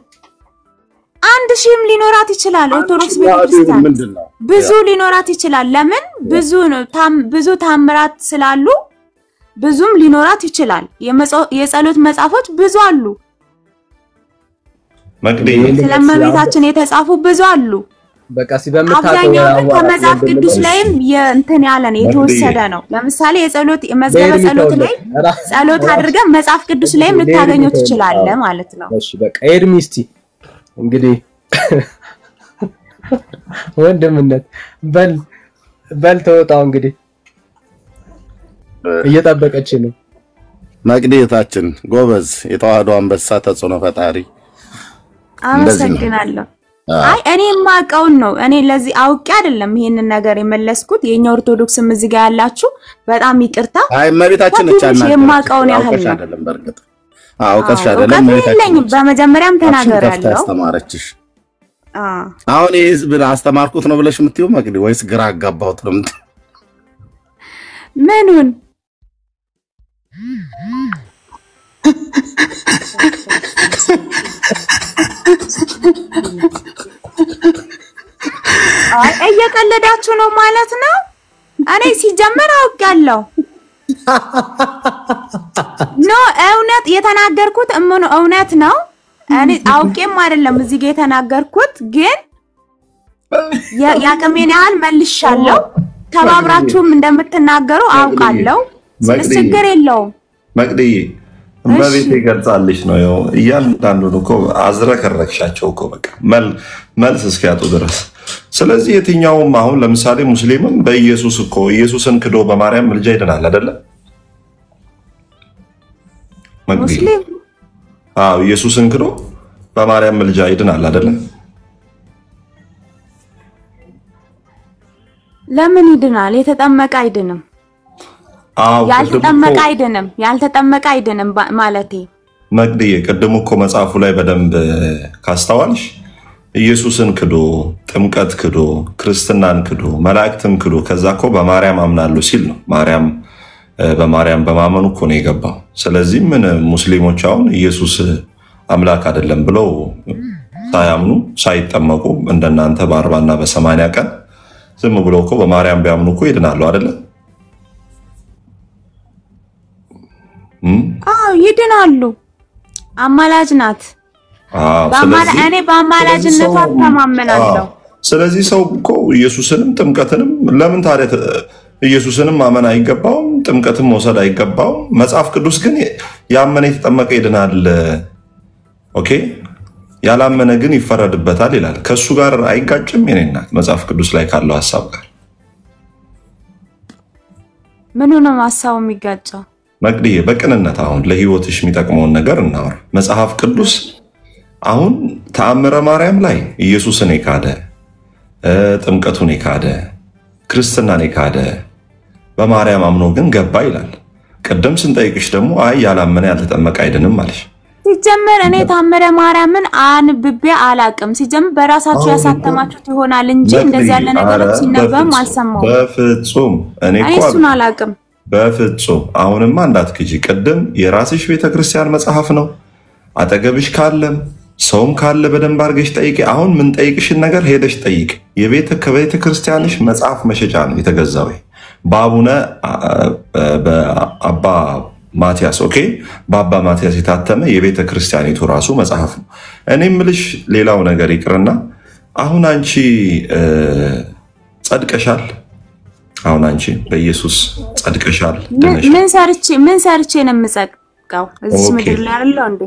አንድ ሺህም ሊኖራት ይችላል። ኦርቶዶክስ ቤተክርስቲያን ብዙ ሊኖራት ይችላል። ለምን ብዙ ታምራት ስላሉ ብዙም ሊኖራት ይችላል። የጸሎት መጽሐፎች ብዙ አሉ። ስለመቤታችን የተጻፉ ብዙ አሉ። በቃ ሲበምታው ከመጽሐፍ ቅዱስ ላይም የእንትን ያለ ነው የተወሰደ ነው። ለምሳሌ የጸሎት መዝገበ ጸሎት ላይ ጸሎት አድርገን መጽሐፍ ቅዱስ ላይም ልታገኙት ትችላለህ ማለት ነው። እሺ በቃ ኤርሚስቲ እንግዲህ ወንድምነት በል ተወጣው እንግዲህ እየጠበቀች ነው። መቅደታችን ጎበዝ የተዋህዶ አንበሳ ተጽዕኖ ፈጣሪ አመሰግናለሁ። አይ እኔ ማቀው ነው። እኔ ለዚህ አውቄ አይደለም ይሄንን ነገር የመለስኩት። የኛ ኦርቶዶክስም እዚህ ጋር ያላችሁ በጣም ይቅርታ። አይ መቤታችን እቻና የማቀው ነው ያህል አይደለም በርግጥ አውቀሽ አይደለም መቤታችን በመጀመሪያም ተናገራለሁ አስተማረችሽ። አሁን ህዝብ አስተማርኩት ነው ብለሽ የምትይው መቅዲ ወይስ ግራ አጋባሁት ነው? ምኑን አይ እየቀለዳችሁ ነው ማለት ነው? እኔ ሲጀመር አውቃለሁ። ኖ እውነት የተናገርኩት እውነት ነው። እኔ አውቄም አይደለም እዚህ ጋር የተናገርኩት፣ ግን ያቅሜን ያህል መልሻለሁ። ተባብራችሁም እንደምትናገሩ አውቃለሁ። ችግር የለውም። መቅደዬ እመቤቴ ገልጻልሽ ነው እያንዳንዱን እኮ አዝረከረክሻቸው እኮ በቃ መልስ እስኪያጡ ድረስ። ስለዚህ የትኛውም አሁን ለምሳሌ ሙስሊምም በኢየሱስ እኮ ኢየሱስን ክዶ በማርያም ምልጃ ይድናል አይደለ? ሙስሊም ኢየሱስን ክዶ በማርያም ምልጃ ይድናል አይደለ? ለምን ይድናል? የተጠመቀ አይድንም። ያልተጠመቀ አይድንም ማለቴ መቅደዬ ቅድም እኮ መጽሐፉ ላይ በደንብ ካስተዋልሽ ኢየሱስን ክዶ ጥምቀት ክዶ ክርስትናን ክዶ መላእክትን ክዶ ከዛ እኮ በማርያም አምናለሁ ሲል ነው። በማርያም በማመኑ እኮ ነው የገባው። ስለዚህ ምን ሙስሊሞች አሁን ኢየሱስ አምላክ አይደለም ብለው ሳያምኑ ሳይጠመቁ እንደናንተ በ40 እና በ80 ቀን ዝም ብለው እኮ በማርያም ቢያምኑ እኮ ይድናሉ አይደለ? ይድናሉ። አማላጅ ናት። እኔ በአማላጅነቷ ተማመናለሁ። ስለዚህ ሰው እኮ ኢየሱስንም ጥምቀትንም ለምን ታዲያ ኢየሱስንም ማመን አይገባውም? ጥምቀትም መውሰድ አይገባውም? መጽሐፍ ቅዱስ ግን ያመነ የተጠመቀ ይድናል። ኦኬ ያላመነ ግን ይፈረድበታል ይላል። ከሱ ጋር አይጋጭም? የኔና መጽሐፍ ቅዱስ ላይ ካለው ሐሳብ ጋር ምኑ ነው ሐሳቡ የሚጋጨው? መቅደዬ በቅንነት አሁን ለህይወትሽ የሚጠቅመውን ነገር እናወራ። መጽሐፍ ቅዱስ አሁን ተአምረ ማርያም ላይ ኢየሱስን የካደ ጥምቀቱን የካደ ክርስትናን የካደ በማርያም አምኖ ግን ገባ ይላል። ቀደም ስንጠይቅሽ ደግሞ አይ ያላመነ ያልተጠመቀ አይድንም አለሽ። ሲጀመር እኔ ተአምረ ማርያምን አንብቤ አላቅም። ሲጀመር በራሳችሁ ያሳተማችሁት ይሆናል እንጂ እንደዚህ ያለ ነገር ሲነበብም አልሰማሁም። በፍጹም እኔ እሱን አላቅም። በፍጹም አሁንማ እንዳትክጂ። ቅድም የራስሽ ቤተክርስቲያን መጽሐፍ ነው። አጠገብሽ ካለም ሰውም ካለ በደንብ አድርገሽ ጠይቂ። አሁን ምን ጠይቅሽን ነገር ሄደሽ ጠይቂ። ከቤተ ክርስቲያንሽ መጽሐፍ መሸጫ ነው የተገዛው በአቡነ በአባ ማቲያስ። ኦኬ በአባ ማቲያስ የታተመ የቤተ ክርስቲያኒቱ ራሱ መጽሐፍ ነው። እኔም ምልሽ ሌላው ነገር ይቅርና አሁን አንቺ ጸድቀሻል። አሁን አንቺ በኢየሱስ ጸድቀሻል። ምን ሰርቼ ነው የምጸድቀው? እዚህ ምድር ላይ አይደል እንዴ?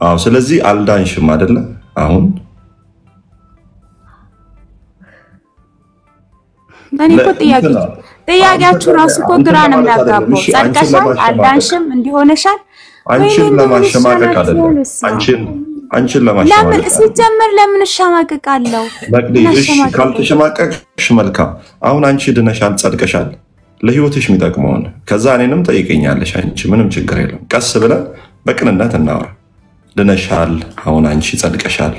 አዎ። ስለዚህ አልዳንሽም አይደለ? አሁን እኔ እኮ ጥያቄያችሁ ራሱ እኮ ግራ ነው የሚያጋባው። ጸድቀሻል፣ አልዳንሽም፣ እንዲሆነሻል። አንቺን ለማሸማቀቅ አይደለም። አንቺን ለማሸማቀቅ ለምን ሲጀመር ለምን እሸማቀቃለሁ? እሺ ካልተሸማቀቅሽ መልካም። አሁን አንቺ ድነሻል፣ ጸድቀሻል፣ ለህይወትሽ የሚጠቅመውን ከዛ እኔንም ጠይቀኛለሽ። አንቺ ምንም ችግር የለም። ቀስ ብለን በቅንነት እናወራ። ድነሻል፣ አሁን አንቺ ጸድቀሻል።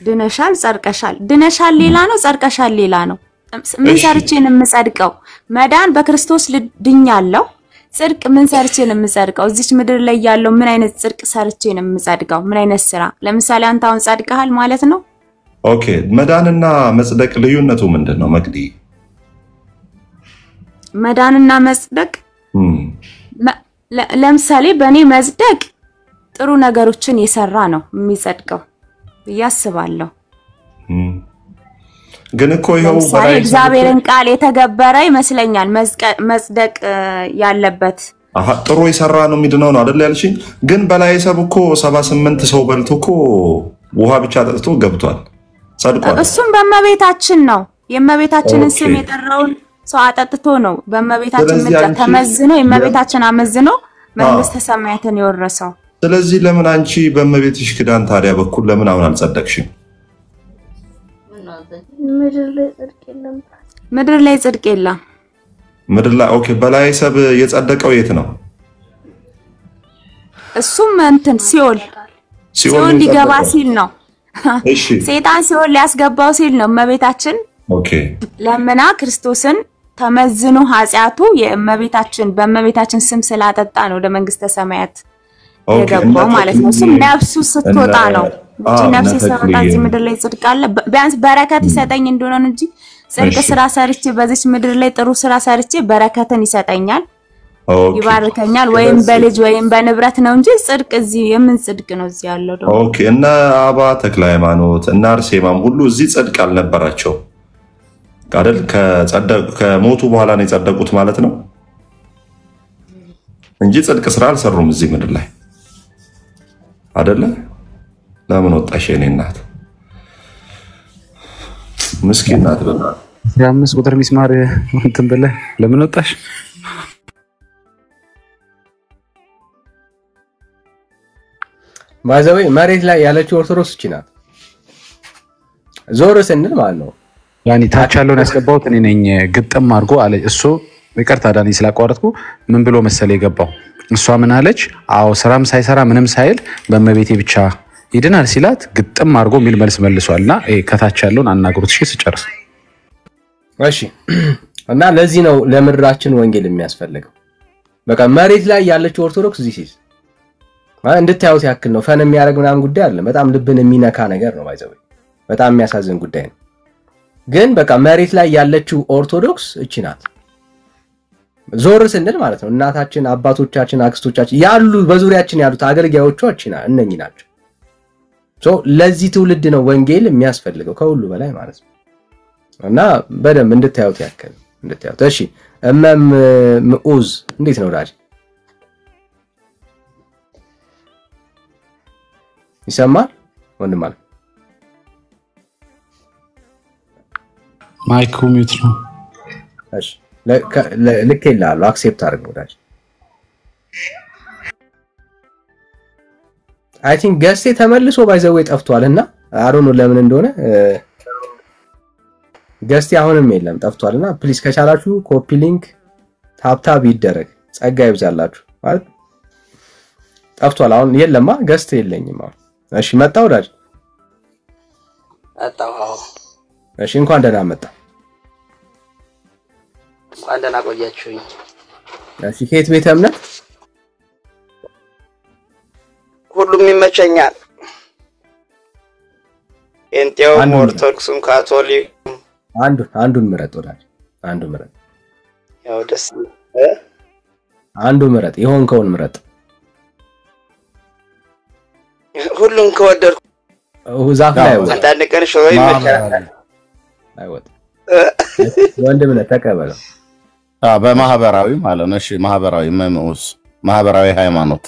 ድነሻል፣ ጸድቀሻል። ድነሻል ሌላ ነው፣ ጸድቀሻል ሌላ ነው። ምን ሰርቼ ነው የምጸድቀው? መዳን በክርስቶስ ድኛለሁ። ጽድቅ ምን ሰርቼ ነው የምጸድቀው? እዚች ምድር ላይ ያለው ምን አይነት ጽድቅ ሰርቼ ነው የምጸድቀው? ምን አይነት ስራ? ለምሳሌ አንተ አሁን ጸድቀሃል ማለት ነው። ኦኬ መዳንና መጽደቅ ልዩነቱ ምንድነው መቅዲ? መዳንና መጽደቅ ለምሳሌ በእኔ መጽደቅ ጥሩ ነገሮችን የሰራ ነው የሚጸድቀው ያስባለሁ። ግን እኮ ይሄው በላይ እግዚአብሔርን ቃል የተገበረ ይመስለኛል መጽደቅ ያለበት። ጥሩ የሰራ ነው የሚድነው ነው አይደል ያልሽኝ? ግን በላይ ሰብ እኮ 78 ሰው በልቶ እኮ ውሃ ብቻ ጠጥቶ ገብቷል ጸድቋል። እሱም በመቤታችን ነው። የመቤታችንን ስም የጠራውን ሰው አጠጥቶ ነው በመቤታችን ምድር ተመዝኖ የመቤታችን አመዝኖ መንግስተ ሰማያትን የወረሰው። ስለዚህ ለምን አንቺ በመቤትሽ ክዳን ታዲያ በኩል ለምን አሁን አልጸደቅሽም? ምድር ላይ ጽድቅ የለም። ምድር ላይ ኦኬ በላይ ሰብ የጸደቀው የት ነው? እሱም እንትን ሲኦል ሊገባ ሲል ነው። እሺ ሰይጣን ሲኦል ሊያስገባው ሲል ነው መቤታችን ኦኬ ለምና ክርስቶስን ተመዝኖ ኃጢአቱ የመቤታችን በመቤታችን ስም ስላጠጣ ነው ወደ መንግስተ ሰማያት የገባው ማለት ነው። እሱም ነፍሱ ስትወጣ ነው እንጂ ነፍሱ ስትወጣ እዚህ ምድር ላይ ጽድቅ አለ ቢያንስ በረከት ይሰጠኝ እንደሆነ እንጂ ጽድቅ ስራ ሰርቼ በዚህ ምድር ላይ ጥሩ ስራ ሰርቼ በረከትን ይሰጠኛል ይባርከኛል ወይም በልጅ ወይም በንብረት ነው እንጂ ጽድቅ እዚህ የምን ጽድቅ ነው እዚህ ያለው ደግሞ? ኦኬ እና አባ ተክለ ሃይማኖት እና አርሴማም ሁሉ እዚህ ጽድቅ አልነበራቸው አይደል? ከሞቱ በኋላ ነው የጸደቁት ማለት ነው እንጂ ጽድቅ ስራ አልሰሩም እዚህ ምድር ላይ አይደለ? ለምን ወጣሽ የኔ እናት? ምስኪን ናት በጣም። 15 ቁጥር ሚስማር እንትን ብለህ ለምን ወጣሽ? ባይዘው መሬት ላይ ያለችው ኦርቶዶክስ እቺ ናት። ዞር ስንል ማለት ነው ያኒ ታች ያለውን ያስገባውት እኔ ነኝ ግጥም አድርጎ አለ እሱ። ይቅርታ ዳኒ ስላቋረጥኩ ምን ብሎ መሰለ የገባው? እሷ ምን አለች? አዎ ስራም ሳይሰራ ምንም ሳይል በመቤቴ ብቻ ይድናል ሲላት ግጥም አድርጎ ሚል መልስ መልሷልና ከታች ያለውን አናግሩት እሺ ስጨርስ። እሺ እና ለዚህ ነው ለምድራችን ወንጌል የሚያስፈልገው። በቃ መሬት ላይ ያለችው ኦርቶዶክስ ዚስ እንድታዩት ያክል ነው። ፈን የሚያደርግ ምናምን ጉዳይ አይደለም። በጣም ልብን የሚነካ ነገር ነው ባይዘው። በጣም የሚያሳዝን ጉዳይ ነው። ግን በቃ መሬት ላይ ያለችው ኦርቶዶክስ እቺ ናት። ዞር ስንል ማለት ነው እናታችን፣ አባቶቻችን፣ አክስቶቻችን ያሉ በዙሪያችን ያሉት አገልጋዮቿ እነኚህ ናቸው። ለዚህ ትውልድ ነው ወንጌል የሚያስፈልገው ከሁሉ በላይ ማለት ነው። እና በደንብ እንድታዩት ያክል እንድታዩት። እሺ እመም ምዑዝ እንዴት ነው ዳጅ? ይሰማል ወንድም ማለት ማይኩ ሚውት ነው። እሺ ልክ ይላል አክሴፕት አድርግ ወዳጅ። አይ ቲንክ ገስቴ ተመልሶ ባይዘው ጠፍቷልና አሮን ለምን እንደሆነ ገስቴ አሁንም የለም ጠፍቷልና ፕሊዝ ከቻላችሁ ኮፒ ሊንክ ታፕታብ ይደረግ ጸጋ ይብዛላችሁ ማለት ጠፍቷል። አሁን የለማ ገስቴ የለኝም አሁን። እሺ መጣ ወዳጅ አጣው። እሺ እንኳን ደህና መጣ። እንኳን ደህና ቆያችሁኝ። እሺ ከየት ቤተ እምነት? ሁሉም ይመቸኛል። ጴንጤውም ኦርቶዶክስም ካቶሊክ አንዱን ምረጥ ወዳጅ አንዱን ምረጥ። ያው ደስ አንዱን ምረጥ የሆንከውን ምረጥ። ሁሉን ከወደድኩ ዛፍ ላይ ወጣ አንዳንድ ቀን ሽሮ ይመቸኛል አይወጥ ወንድም ነህ ተቀበለው። በማህበራዊ ማለት ነው። እሺ ማህበራዊ መምኡስ ማህበራዊ ሃይማኖት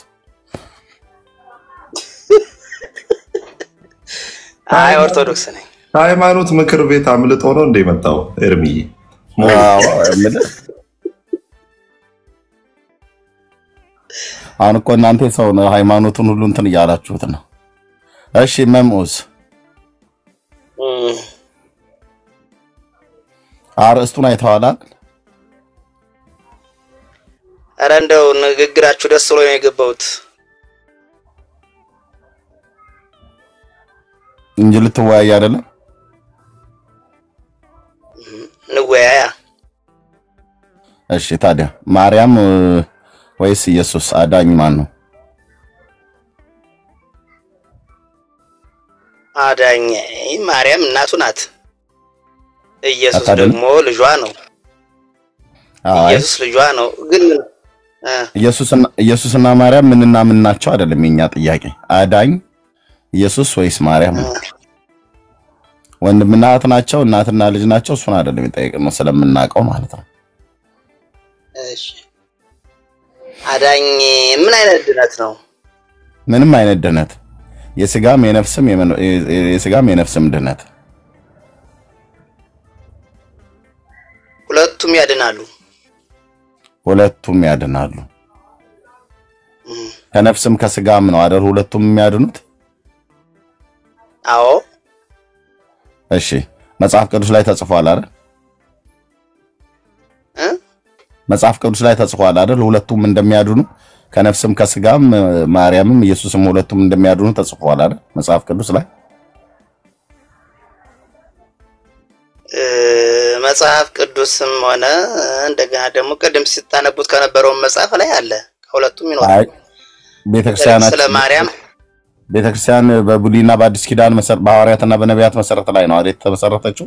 አይ ኦርቶዶክስ ነኝ። ሃይማኖት ምክር ቤት አምልጦ ነው እንደመጣው ኤርሚዬ። አሁን እኮ እናንተ ሰው ነው ሃይማኖቱን ሁሉ እንትን እያላችሁት ነው። እሺ መምኡስ አርስቱን አይተዋል? ኧረ እንደው ንግግራችሁ ደስ ብሎኝ ነው የገባሁት እንጂ ልትወያይ አይደለም። ንወያያ። እሺ ታዲያ ማርያም ወይስ ኢየሱስ? አዳኝ ማን ነው? አዳኝ ማርያም እናቱ ናት። ኢየሱስ ደግሞ ልጇ ነው። ኢየሱስ ልጇ ነው። ግን ኢየሱስና ማርያም ምንና ምን ናቸው? አይደለም የኛ ጥያቄ። አዳኝ ኢየሱስ ወይስ ማርያም? ወንድምና እህት ናቸው? እናትና ልጅ ናቸው? እሱን አይደለም የጠየቅነው ስለምናውቀው ማለት ነው። እሺ አዳኝ ምን አይነት ድነት ነው? ምንም አይነት ድነት፣ የስጋም የነፍስም ድነት። ሁለቱም ያድናሉ። ሁለቱም ያድናሉ። ከነፍስም ከስጋም ነው አይደል ሁለቱም የሚያድኑት? አዎ። እሺ መጽሐፍ ቅዱስ ላይ ተጽፏል አይደል? መጽሐፍ ቅዱስ ላይ ተጽፏል አይደል? ሁለቱም እንደሚያድኑ ከነፍስም ከስጋም ማርያምም ኢየሱስም ሁለቱም እንደሚያድኑ ተጽፏል አይደል? መጽሐፍ ቅዱስ ላይ መጽሐፍ ቅዱስም ሆነ እንደገና ደግሞ ቀደም ሲታነቡት ከነበረው መጽሐፍ ላይ አለ። ከሁለቱም ይኖራል። ቤተክርስቲያን በብሉይና በአዲስ ኪዳን መሰረት በሐዋርያትና በነቢያት መሰረት ላይ ነው አይደል የተመሰረተችው?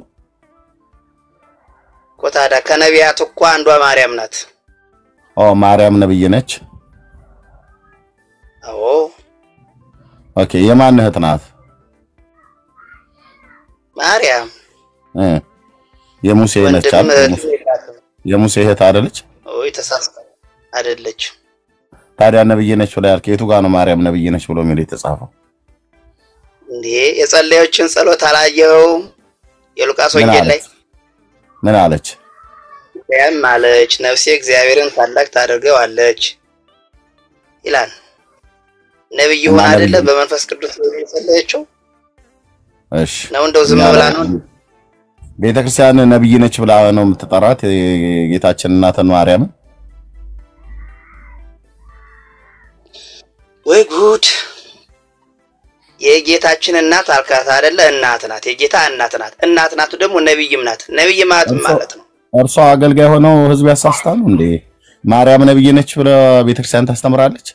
ቆታዳ ከነቢያት እኮ አንዷ ማርያም ናት። ማርያም ነብይ ነች? አዎ። ኦኬ የማን እህት ናት? ማርያም የሙሴ ነች አይደል? የሙሴ እህት አይደለች? ተሳስተ አይደለች። ታዲያ ነብይ ነች ብላ ያልከው የቱ ጋር ነው ማርያም ነብይ ነች ብሎ የሚል የተጻፈው? እንዴ የጸለዮችን ጸሎት አላየው? የሉቃስ ወንጌል ላይ ምን አለች? ማለች ነፍሴ እግዚአብሔርን ታላቅ ታደርገዋለች ይላል። ነብይ ሆነ አይደለ? በመንፈስ ቅዱስ የጸለየችው። እሺ ነው እንደው ዝም ብላ ነው? ቤተክርስቲያን ነብይ ነች ብላ ነው የምትጠራት የጌታችን እናት ማርያም? ወይ ጉድ! የጌታችን እናት አልካት አይደለ? እናት ናት። የጌታ እናት ናት። እናት ናቱ ደግሞ ነብይም ናት። ነብይ ማለት ነው እርሷ አገልጋይ ሆነው ህዝብ ያሳስታሉ እንዴ? ማርያም ነብይ ነች ብላ ቤተክርስቲያን ታስተምራለች?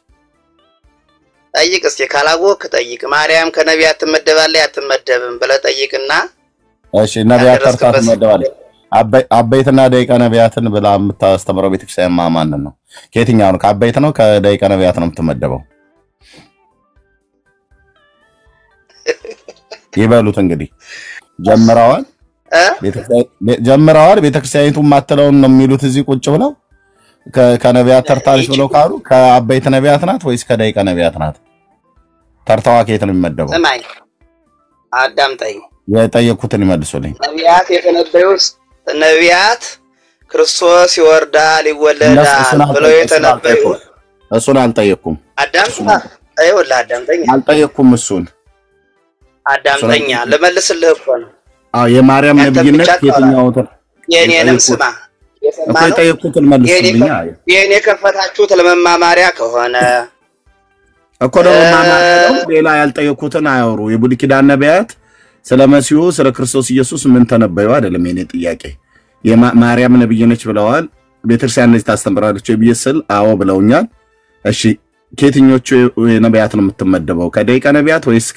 ጠይቅ እስኪ፣ ካላወቅ ጠይቅ። ማርያም ከነቢያት ትመደባለች አትመደብም ብለህ ጠይቅና እሺ ነቢያት ተርታ ትመደባለች። አበይትና ደቂቀ ነቢያትን ብላ የምታስተምረው ቤተክርስቲያን ማንን ነው? ከየትኛው ነው? ከአበይት ነው ከደቂቀ ነቢያት ነው የምትመደበው? ይበሉት እንግዲህ ጀምረዋል። ቤተክርስቲያኒቱ ማተለውን ነው የሚሉት እዚህ ቁጭ ብለው ከነቢያት ተርታለች ብለው ካሉ ከአበይት ነቢያት ናት ወይስ ከደቂቀ ነቢያት ናት? ተርታዋ ከየት ነው የሚመደበው? ሰማይ አዳምጠኝ። የጠየቁትን ይመልሱልኝ። ነቢያት የተነበዩት ነቢያት ክርስቶስ ይወርዳል ይወለዳል ብለው የተነበዩ እሱን አልጠየኩም። አዳምጠኝ። አልጠየኩም። እሱን አዳምጠኛ ልመልስልህ እኮ ነው። የማርያም ነብይነት የትኛው የኔንም ስማ። የጠየቁትን መልሱልኝ። የኔ ከፈታችሁት ለመማማሪያ ከሆነ እኮ ነው መማማሪያ ነው። ሌላ ያልጠየቁትን አያወሩ። የብሉይ ኪዳን ነቢያት ስለ መሲሁ ስለ ክርስቶስ ኢየሱስ ምን ተነበዩ አይደለም የኔ ጥያቄ። የማርያም ነብይ ነች ብለዋል። ቤተክርስቲያን ነች ታስተምራለች ብዬስል አዎ ብለውኛል። እሺ ከየትኞቹ ነቢያት ነው የምትመደበው? ከደቂቀ ነቢያት ወይስ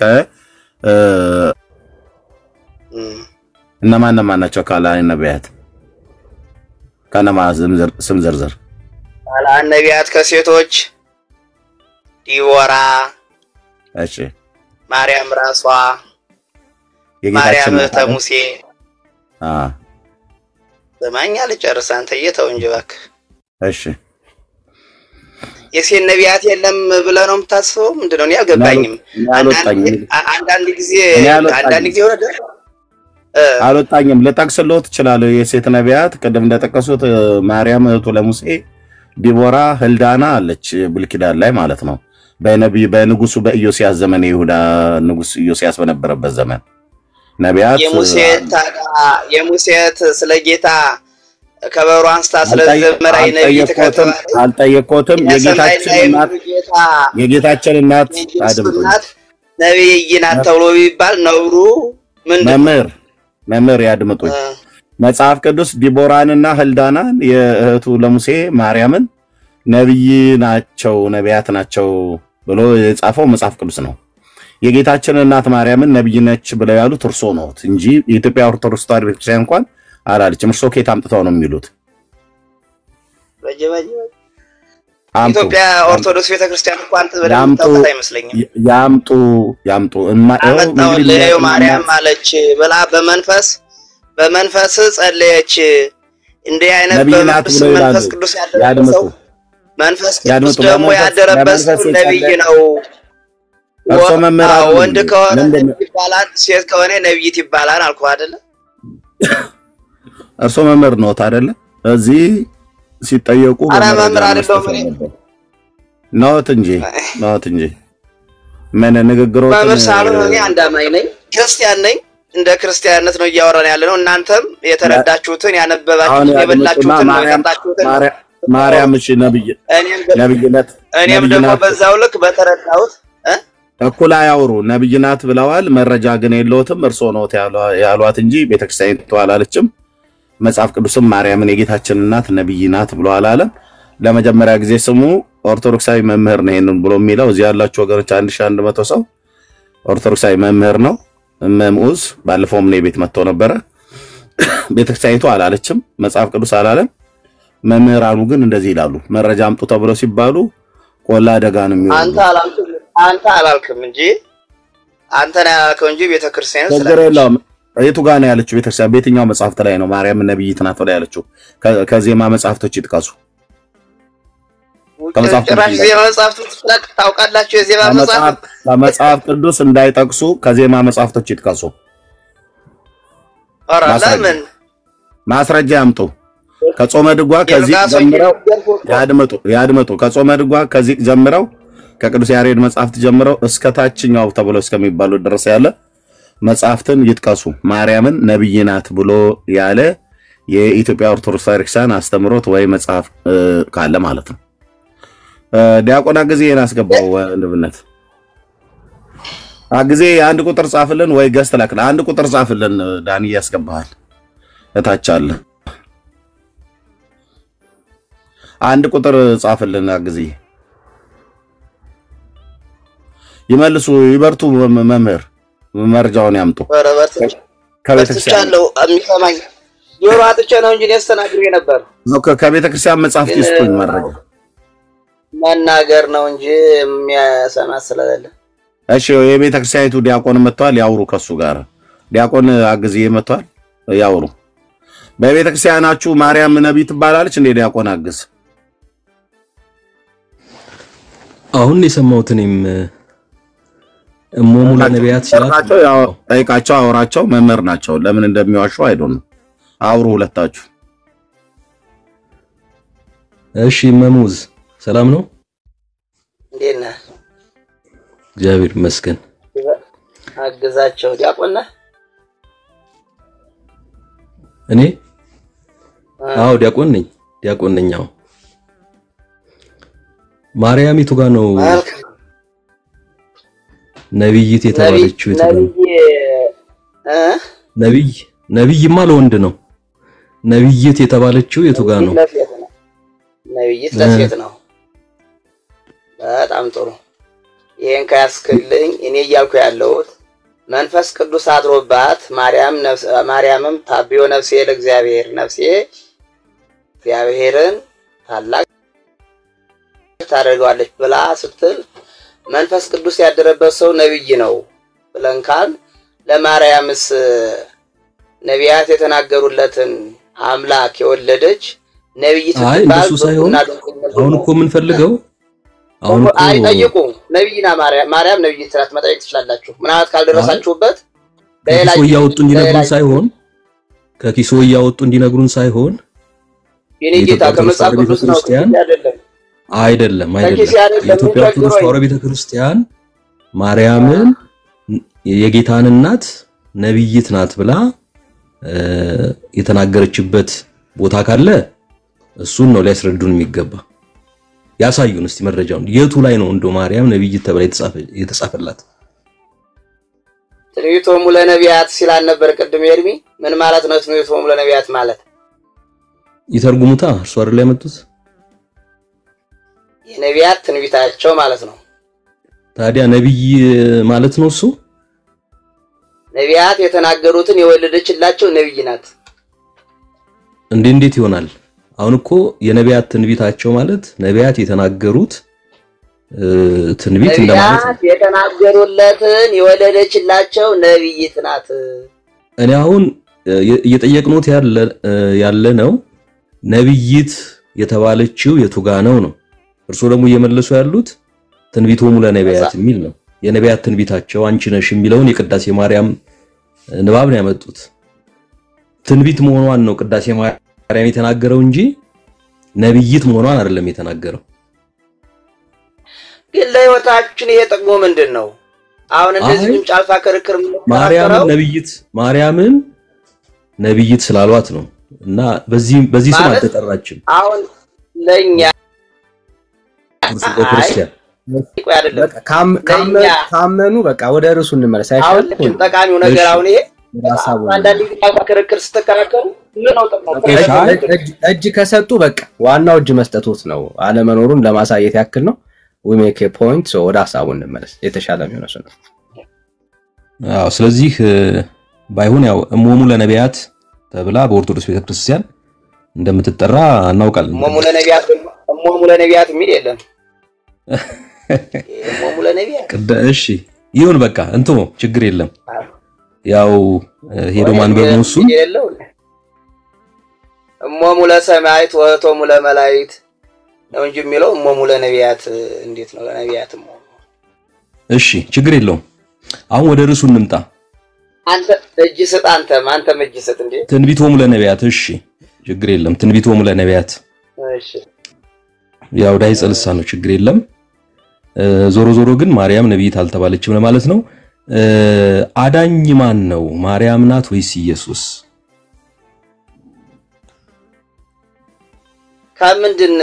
እነማን ናቸው ካላን ነቢያት? ከነማ ስም ዝርዝር ካላን ነቢያት ከሴቶች ዲቦራ፣ እሺ ማርያም ራሷ፣ ማርያም ተሙሴ ዘማኛ ልጨርስ አንተ እየተው እንጂ እባክህ። እሺ የሴት ነቢያት የለም ብለህ ነው የምታስበው? ምንድነው? እኔ አልገባኝም። አንዳንድ ጊዜ ወደ አልወጣኝም። ልጠቅስልዎት እችላለሁ። የሴት ነቢያት ቅድም እንደጠቀሱት ማርያም እህቱ ለሙሴ፣ ዲቦራ፣ ህልዳና አለች ብሉይ ኪዳን ላይ ማለት ነው። በንጉሱ በኢዮስያስ ዘመን ይሁዳ ንጉስ ኢዮስያስ በነበረበት ዘመን ነቢያት የሙሴት ስለ ጌታ ከበሩ አንስታ ስለዘመራይ ነብይ ተከተለ። አልጠየቅኩትም። የጌታችን እናት አድምጡኝ። ነብይ ናት ተብሎ ቢባል ነውሩ ምንድነው? መምህር ያድምጡኝ። መጽሐፍ ቅዱስ ዲቦራንና ህልዳናን የእህቱ ለሙሴ ማርያምን ነብይ ናቸው ነቢያት ናቸው ብሎ የጻፈው መጽሐፍ ቅዱስ ነው። የጌታችን እናት ማርያምን ነብይ ነች ብለው ያሉት እርሶ ነው እንጂ የኢትዮጵያ ኦርቶዶክስ ተዋሕዶ ቤተክርስቲያን እንኳን አላለችም። እርሶ ከየት አምጥተው ነው የሚሉት? ኢትዮጵያ ኦርቶዶክስ ቤተክርስቲያን እንኳን ተበደምጣጣ አይመስለኝም። ያምጡ ማርያም ማለች ብላ በመንፈስ ጸለየች። እንደ አይነት በመንፈስ ቅዱስ ያደረሰው መንፈስ ቅዱስ ደግሞ ያደረበት ነብይ ነው። እርሶ መምህር ወንድ ከሆነ ይባላል፣ ሴት ከሆነ ነብይት ይባላል አልኩ አይደለ? እርሶ መምህር ነዎት አይደለ? እዚህ ሲጠየቁ መምህር አይደለም ነዎት እንጂ ምን ንግግሮት መምህር ሳልሆን አንድ አማኝ ነኝ፣ ክርስቲያን ነኝ። እንደ ክርስቲያንነት ነው እያወራን ያለነው። እናንተም የተረዳችሁትን ያነበባችሁትን የበላችሁትን ነው የጠጣችሁትን ማርያም እሺ ነብይነት እኔም ደግሞ በዛው ልክ በተረዳሁት እኩል ያወሩ ነብይናት ብለዋል። መረጃ ግን የለውትም። እርሶ ነዎት ያሏት እንጂ ቤተክርስቲያን ተዋላለችም። መጽሐፍ ቅዱስም ማርያምን የጌታችን እናት ነብይናት ብሎ አላለም። ለመጀመሪያ ጊዜ ስሙ ኦርቶዶክሳዊ መምህር ነው ይሄንን ብሎ የሚለው እዚህ ያላችሁ ወገኖች 1100 ሰው ኦርቶዶክሳዊ መምህር ነው። መምኡዝ ባለፈው ምን ቤት መጥቶ ነበር። ቤተክርስቲያኒቱ አላለችም፣ መጽሐፍ ቅዱስ አላለም። መምህራኑ ግን እንደዚህ ይላሉ። መረጃ አምጡ ተብለው ሲባሉ ቆላ ደጋ ነው የሚሆነው። አንተ አላልክም እንጂ አንተ ነው ያልከው እንጂ ቤተክርስቲያን ስለዚህ የቱ ጋር ነው ያለችው? ቤተክርስቲያን በየትኛው መጽሐፍት ላይ ነው ማርያም ነብይት ናት ብላ ያለችው? ከዜማ መጽሐፍቶች ይጥቀሱ። ታውቃላችሁ የዜማ መጽሐፍ ቅዱስ እንዳይጠቅሱ ከዜማ መጽሐፍቶች ይጥቀሱ። ማስረጃ ያምጡ። ከጾመ ድጓ ከዚህ ጀምረው ያድመጡ። ከጾመ ድጓ ከዚህ ጀምረው ከቅዱስ ያሬድ መጽሐፍት ጀምረው እስከ ታችኛው ተብሎ እስከሚባሉ ድረስ ያለ መጽሐፍትን ይጥቀሱ። ማርያምን ነብይ ናት ብሎ ያለ የኢትዮጵያ ኦርቶዶክስ ቤተክርስቲያን አስተምሮት ወይ መጽሐፍ ካለ ማለት ነው። ዲያቆን አግዜ ያስገባው ወንድምነት አግዜ አንድ ቁጥር ጻፍልን ወይ ገስት ላክና አንድ ቁጥር ጻፍልን። ዳኒ ያስገባሃል እታች አለ። አንድ ቁጥር ጻፍልን አግዜ። ይመልሱ ይበርቱ። መምህር መረጃውን ያምጡ። ከቤተክርስቲያን ነው የሚሰማኝ ጆሮ አጥቼ ነው እንጂ ያስተናግሬ ነበር። ከቤተክርስቲያን መጽሐፍት ይስጡኝ መረጃ መናገር ነው እንጂ የሚያሰማ ስለሌለ። እሺ የቤተክርስቲያኒቱ ዲያቆን መጥቷል፣ ያውሩ ከሱ ጋር። ዲያቆን አግዜ መጥቷል፣ ያውሩ። በቤተክርስቲያናችሁ ማርያም ነብይ ትባላለች እንዴ? ዲያቆን አግዝ አሁን የሰማሁት እኔም እሞሙ ለነቢያት ሲላቸው ያው ጠይቃቸው፣ አውራቸው። መምህር ናቸው። ለምን እንደሚዋሹ አይዶን አውሩ ሁለታችሁ። እሺ መሙዝ ሰላም ነው? እንዴት ነህ? እግዚአብሔር ይመስገን። አግዛቸው ዲያቆን ነህ? እኔ አዎ ዲያቆን ነኝ። አዎ ማርያሚቱ ጋር ነው ነብይት የተባለችው? ነብይማ ለወንድ ነው። ነብይት የተባለችው የቱ ጋር ነው? ነብይት ለሴት ነው። በጣም ጥሩ። ይሄን ካስክልኝ እኔ እያልኩ ያለሁት መንፈስ ቅዱስ አድሮባት ማርያምም ታቢዮ ነፍሴ ለእግዚአብሔር ነፍሴ እግዚአብሔርን ታላቅ ታደርገዋለች ብላ ስትል መንፈስ ቅዱስ ያደረበት ሰው ነብይ ነው ብለንካል። ለማርያምስ ነቢያት የተናገሩለትን አምላክ የወለደች ነብይት ትባል ሳይሆን አሁን እኮ ምን ፈልገው አሁን እኮ አይጠይቁ ነብይና ማርያም ነብይት ስራት መጠየቅ ትችላላችሁ። ምናልባት ካልደረሳችሁበት በሌላ ያወጡ እንዲነግሩን ሳይሆን ከኪሶ ያወጡ እንዲነግሩን ሳይሆን የኔጌታ ከመጽሐፍ ቅዱስ ነው አይደለም። የኢትዮጵያ ኦርቶዶክስ ተዋሕዶ ቤተክርስቲያን ማርያምን የጌታን እናት ነብይት ናት ብላ የተናገረችበት ቦታ ካለ እሱን ነው ሊያስረዱን የሚገባ። ያሳዩን እስቲ መረጃውን። የቱ ላይ ነው እንዶ ማርያም ነብይት ተብላ የተጻፈላት? ትንቢቶሙ ለነቢያት ሲላል ነበር ቅድም ኤርሚ። ምን ማለት ነው ትንቢቶሙ ለነቢያት ማለት? ይተርጉሙታ እርሱ አይደል ያመጡት? የነቢያት ትንቢታቸው ማለት ነው። ታዲያ ነብይ ማለት ነው እሱ? ነቢያት የተናገሩትን የወለደችላቸው ነብይ ናት። እንዴት ይሆናል? አሁን እኮ የነቢያት ትንቢታቸው ማለት ነቢያት የተናገሩት ትንቢት እንደማለት ነው። የተናገሩለትን የወለደችላቸው ነብይት ናት። እኔ አሁን እየጠየቅነው ያለ ነው ነብይት የተባለችው የቱጋ ነው? እርሶ ደግሞ እየመለሱ ያሉት ትንቢቶሙ ለነቢያት የሚል ነው። የነቢያት ትንቢታቸው አንቺ ነሽ የሚለውን የቅዳሴ ማርያም ንባብ ነው ያመጡት። ትንቢት መሆኗን ነው ቅዳሴ ማርያም የተናገረው እንጂ ነብይት መሆኗን አይደለም የተናገረው። ግን ለህይወታችን ይሄ ጥቅሙ ምንድነው? አሁን እንደዚህ ምንጫልፋ ክርክር ማርያምን ነብይት ስላሏት ነው። እና በዚህ ስም አልተጠራችም። አሁን ለኛ ክርስቲያን ካመኑ በቃ ወደ ርዕሱ እንመለስ። አሁን ጠቃሚው ነገር አሁን ይሄ አንዳንድ ክርክር ስተከራከሩ ነው ጥቅሙ። እጅ ከሰጡ በቃ ዋናው እጅ መስጠቱት ነው። አለመኖሩን ለማሳየት ያክል ነው። we make a point so ወደ ሐሳቡ እንመለስ። የተሻለ ነው ነው። አዎ ስለዚህ ባይሆን ያው እሞሙ ለነቢያት ተብላ በኦርቶዶክስ ቤተክርስቲያን እንደምትጠራ እናውቃለን። እሞሙ ለነቢያት የሚል የለም። እሞሙ ለነቢያት እሺ ይሁን በቃ እንቶ ችግር የለም። ያው ሄዶ ማንበብ ነው እሱ። እሞሙ ለሰማይት ወእቶሙ ለመላእክት ነው እንጂ የሚለው እሞሙ ለነቢያት እንዴት ነው? ለነቢያት እሞሙ። እሺ ችግር የለውም። አሁን ወደ ርዕሱ እንምጣ። አንተ እጅ ስጥ። አንተም እጅ ስጥ እንዴ። ትንቢቶሙ ለነቢያት። እሺ ችግር የለም። ትንቢቶሙ ለነቢያት። እሺ ያው ዳይጸ ልሳን ነው ችግር የለም። ዞሮ ግን ማርያም ነብይት አልተባለችም ለማለት ነው። አዳኝ ማን ነው? ማርያም ናት ወይስ ኢየሱስ? ከምንድን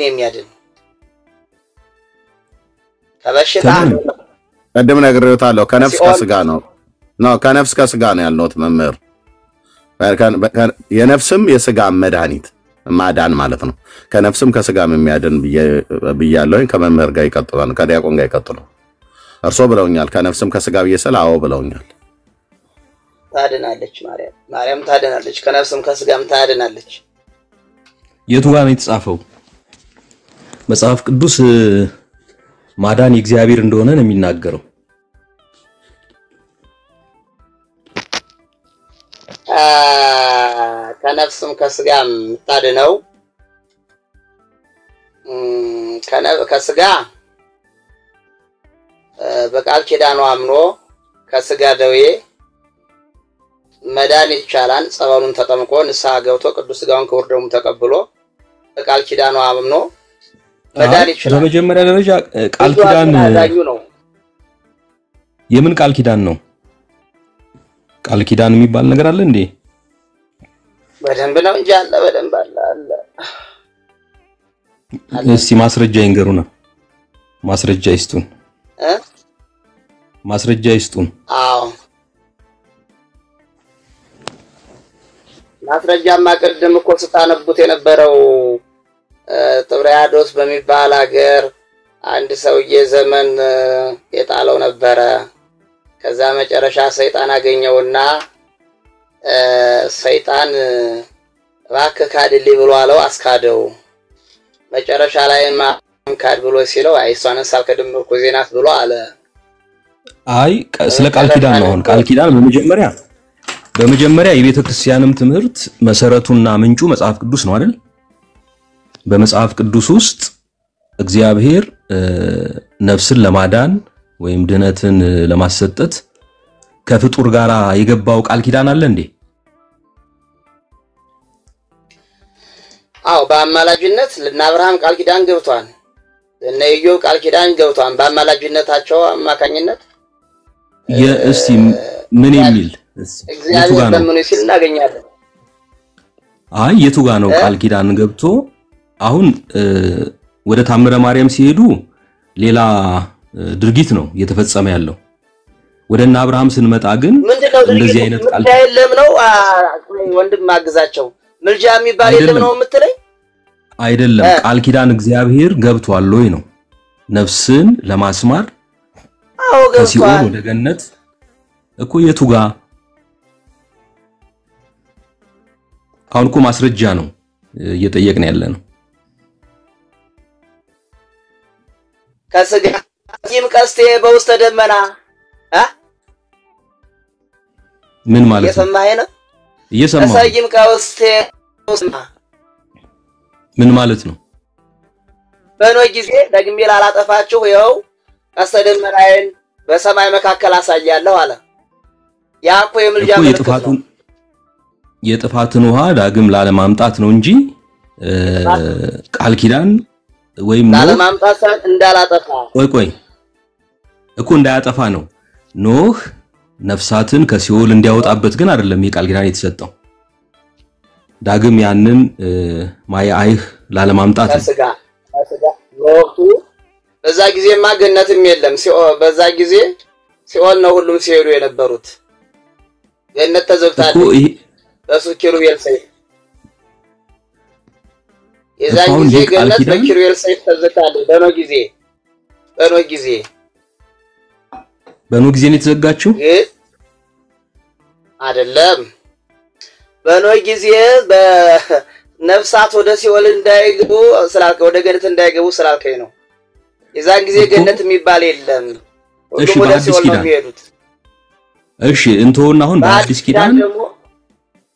የሚያድን? ከበሽታ ቀደም ነግሬዎታለሁ። ከነፍስ ከስጋ ነው ከነፍስ ከስጋ ነው ያልነው መምህር። የነፍስም የስጋ መድኃኒት ማዳን ማለት ነው። ከነፍስም ከስጋም የሚያድን ብያለሁ። ከመምህር ጋር ይቀጥላል፣ ከዲያቆን ጋር ይቀጥላል። እርሶ ብለውኛል። ከነፍስም ከስጋ ብየሰል አዎ ብለውኛል። ታድናለች ማርያም ታድናለች። ከነፍስም ከስጋም ታድናለች። የቱ ጋር ነው የተጻፈው? መጽሐፍ ቅዱስ ማዳን የእግዚአብሔር እንደሆነ ነው የሚናገረው። ከነፍስም ከስጋም ታድነው ከስጋ በቃል ኪዳኑ አምኖ ከስጋ ደዌ መዳን ይቻላል። ጸበሉን ተጠምቆ ንስሐ ገብቶ ቅዱስ ስጋውን ክቡር ደሙን ተቀብሎ በቃል ኪዳኑ አምኖ መዳን ይችላል። በመጀመሪያ ደረጃ ቃል ኪዳን ነው። የምን ቃል ኪዳን ነው? ቃል ኪዳን የሚባል ነገር አለ እንዴ? በደንብ ነው እንጂ አለ፣ በደንብ አለ። እስቲ ማስረጃ ይንገሩና። ማስረጃ ይስጡን። ማስረጃ ይስጡን። አዎ ማስረጃማ ቅድም እኮ ስታነቡት የነበረው ጥብርያዶስ በሚባል ሀገር አንድ ሰውዬ ዘመን የጣለው ነበረ። ከዛ መጨረሻ ሰይጣን አገኘውና ሰይጣን እባክህ ካድልኝ ብሎ አለው። አስካደው። መጨረሻ ላይ ካድ ብሎ ሲለው አይ እሷን ሳልከድም እኮ ዜናት ብሎ አለ። አይ ስለ ቃል ኪዳን ነው። ቃል ኪዳን በመጀመሪያ የቤተ ክርስቲያንም ትምህርት መሰረቱና ምንጩ መጽሐፍ ቅዱስ ነው አይደል? በመጽሐፍ ቅዱስ ውስጥ እግዚአብሔር ነፍስን ለማዳን ወይም ድነትን ለማሰጠት ከፍጡር ጋራ የገባው ቃል ኪዳን አለ እንዴ? አዎ በአማላጅነት ለአብርሃም ቃል ኪዳን ገብቷል። ለኢዮብ ቃል ኪዳን ገብቷል በአማላጅነታቸው አማካኝነት። እስቲ ምን የሚል እግዚአብሔር ለምን ሲል እናገኛለን። አይ የቱ ጋር ነው ቃል ኪዳን ገብቶ? አሁን ወደ ታምረ ማርያም ሲሄዱ ሌላ ድርጊት ነው እየተፈጸመ ያለው። ወደና አብርሃም ስንመጣ ግን እንደዚህ አይነት ቃል የለም ነው። ወንድም ማግዛቸው ምልጃ የሚባል የለም ነው የምትለኝ? አይደለም ቃል ኪዳን እግዚአብሔር ገብቷል ወይ ነው ነፍስን ለማስማር አው ከሲኦል ገብቷል ወደ ገነት እኮ የቱ ጋር አሁን እኮ ማስረጃ ነው እየጠየቅን ያለ ነው ከስጋም ቀስቴ በውስተ ደመና ምን ማለት ነው የሰማኸኝ ነው እየሰማሁ ከስጋም ቀስቴ ምን ማለት ነው በኖህ ጊዜ ደግሜ ላላጠፋችሁ ይኸው ቀስተ ደመናዬን በሰማይ መካከል አሳያለሁ አለ ያኮ የምልጃ የጥፋትን ውሃ ዳግም ላለማምጣት ነው እንጂ ቃል ኪዳን ወይም ላለማምጣት እንዳላጠፋ ቆይ እኮ እንዳያጠፋ ነው ኖህ ነፍሳትን ከሲኦል እንዲያወጣበት ግን አይደለም የቃል ኪዳን የተሰጠው ዳግም ያንን ማያይህ ላለማምጣት ከስጋ ወቅቱ በዛ ጊዜማ ገነትም የለም በዛ ጊዜ ሲኦል ነው ሁሉም ሲሄዱ የነበሩት ገነት ተዘግታለች በሱ ኪሩቤል ሰይፍ የዛን ጊዜ ገነት በኪሩቤል ሰይፍ ተዘግታለች በኖህ ጊዜ ነው የተዘጋችው አይደለም በኖህ ጊዜ በነፍሳት ወደ ሲኦል እንዳይገቡ ስላልከ ወደ ገነት እንዳይገቡ ስላልከኝ ነው የዛን ጊዜ ገነት የሚባል የለም እሺ በአዲስ ኪዳን እሺ እንተውና አሁን በአዲስ ኪዳን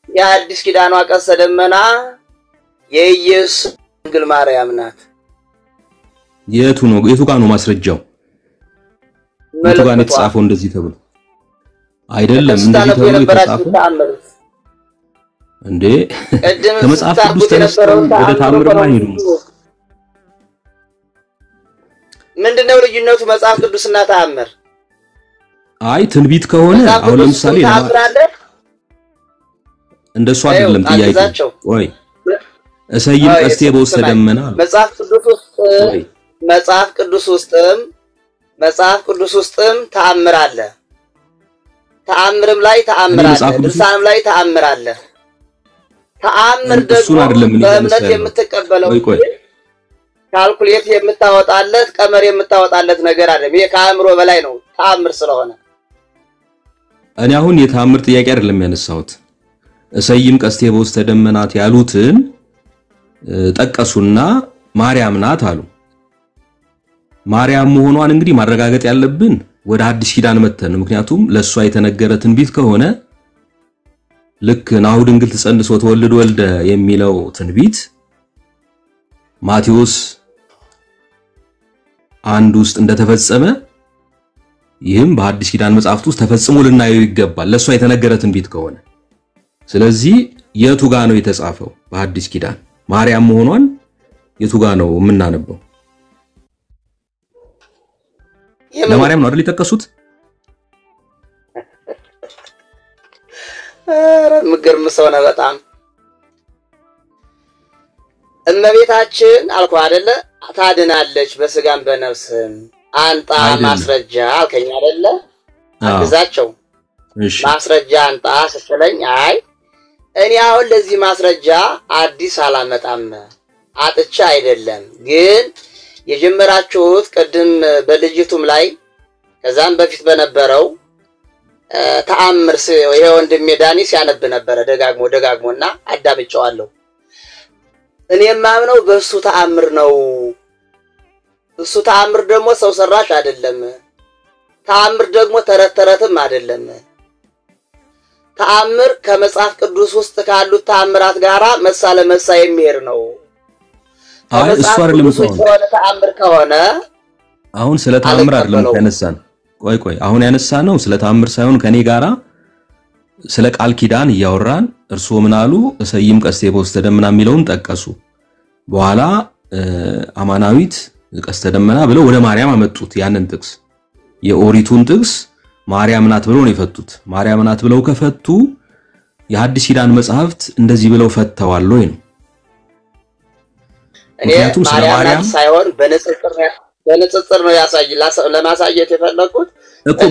የአዲስ ኪዳኗ ቀስተ ደመና የኢየሱስ ድንግል ማርያም ናት የቱ ጋር ነው ማስረጃው የቱ ጋር ነው የተጻፈው እንደዚህ ተብሎ አይደለም እንደዚህ ተብሎ የተጻፈው እንዴ ከመጽሐፍ ቅዱስ ተነስተው ወደ ታምርማ ሄዱ ምንድነው ልዩነቱ መጽሐፍ ቅዱስና ተአምር አይ ትንቢት ከሆነ አሁን ለምሳሌ እንደሱ አይደለም ጥያቄው ወይ እሰይም ቀስቴ በውስተ ደመና መጽሐፍ ቅዱስ ውስጥም ተአምር አለ ተአምርም ላይ ተአምር አለ ድርሳንም ላይ ተአምር አለ ተአምር ደግሞ በእምነት የምትቀበለው ካልኩሌት የምታወጣለት ቀመር የምታወጣለት ነገር አይደለም ይሄ ከአእምሮ በላይ ነው ተአምር ስለሆነ እኔ አሁን የተአምር ጥያቄ አይደለም ያነሳሁት እሰይም ቀስቴ በውስተ ደመናት ያሉትን ጠቀሱና ማርያም ናት አሉ ማርያም መሆኗን እንግዲህ ማረጋገጥ ያለብን ወደ አዲስ ኪዳን መተን ምክንያቱም ለሷ የተነገረ ትንቢት ከሆነ ልክ ናሁ ድንግል ተጸንሶ ተወልድ ወልደ የሚለው ትንቢት ማቴዎስ 1 ውስጥ እንደተፈጸመ ይህም በአዲስ ኪዳን መጽሐፍት ውስጥ ተፈጽሞ ልናየው ይገባል ለሷ የተነገረ ትንቢት ከሆነ ስለዚህ የቱ ጋር ነው የተጻፈው በአዲስ ኪዳን ማርያም መሆኗን የቱ ጋር ነው የምናነበው ለማርያም ነው አይደል የተጠቀሱት ምገርም ሰው ነው በጣም እመቤታችን አልኩ አይደለ ታድናለች በስጋም በነፍስም አንጣ ማስረጃ አልከኝ አይደለ አግዛቸው ማስረጃ አንጣ ስትለኝ አይ እኔ አሁን ለዚህ ማስረጃ አዲስ አላመጣም አጥቻ አይደለም ግን የጀመራችሁት ቀደም በልጅቱም ላይ ከዛም በፊት በነበረው ተአምር ይሄ ወንድሜ ዳኒ ሲያነብ ነበር ደጋግሞና አዳምጫዋለሁ እኔ ማምነው በሱ ተአምር ነው እሱ ተአምር ደግሞ ሰው ሰራሽ አይደለም ተአምር ደግሞ ተረተረትም አይደለም ተአምር ከመጽሐፍ ቅዱስ ውስጥ ካሉት ተአምራት ጋራ መሳ ለመሳ የሚሄድ ነው አይ እሱ አይደለም ተአምር ከሆነ አሁን ስለ ተአምር አይደለም ያነሳን ቆይ አሁን ያነሳነው ስለ ተአምር ሳይሆን ከኔ ጋራ ስለ ቃል ኪዳን እያወራን እርሱ ምን አሉ እሰይም ቀስቴ በውስተ ደመና የሚለውን ጠቀሱ በኋላ አማናዊት ቀስተ ደመና ብለው ወደ ማርያም አመጡት ያንን ጥቅስ የኦሪቱን ጥቅስ ማርያም ናት ብለው ነው የፈቱት ማርያም ናት ብለው ከፈቱ የሐዲስ ኪዳን መጽሐፍት እንደዚህ ብለው ፈተዋል ወይ ነው ምክንያቱም ስለ ማርያም ሳይሆን በንጽጽር ነው ለማሳየት የፈለኩት እኮ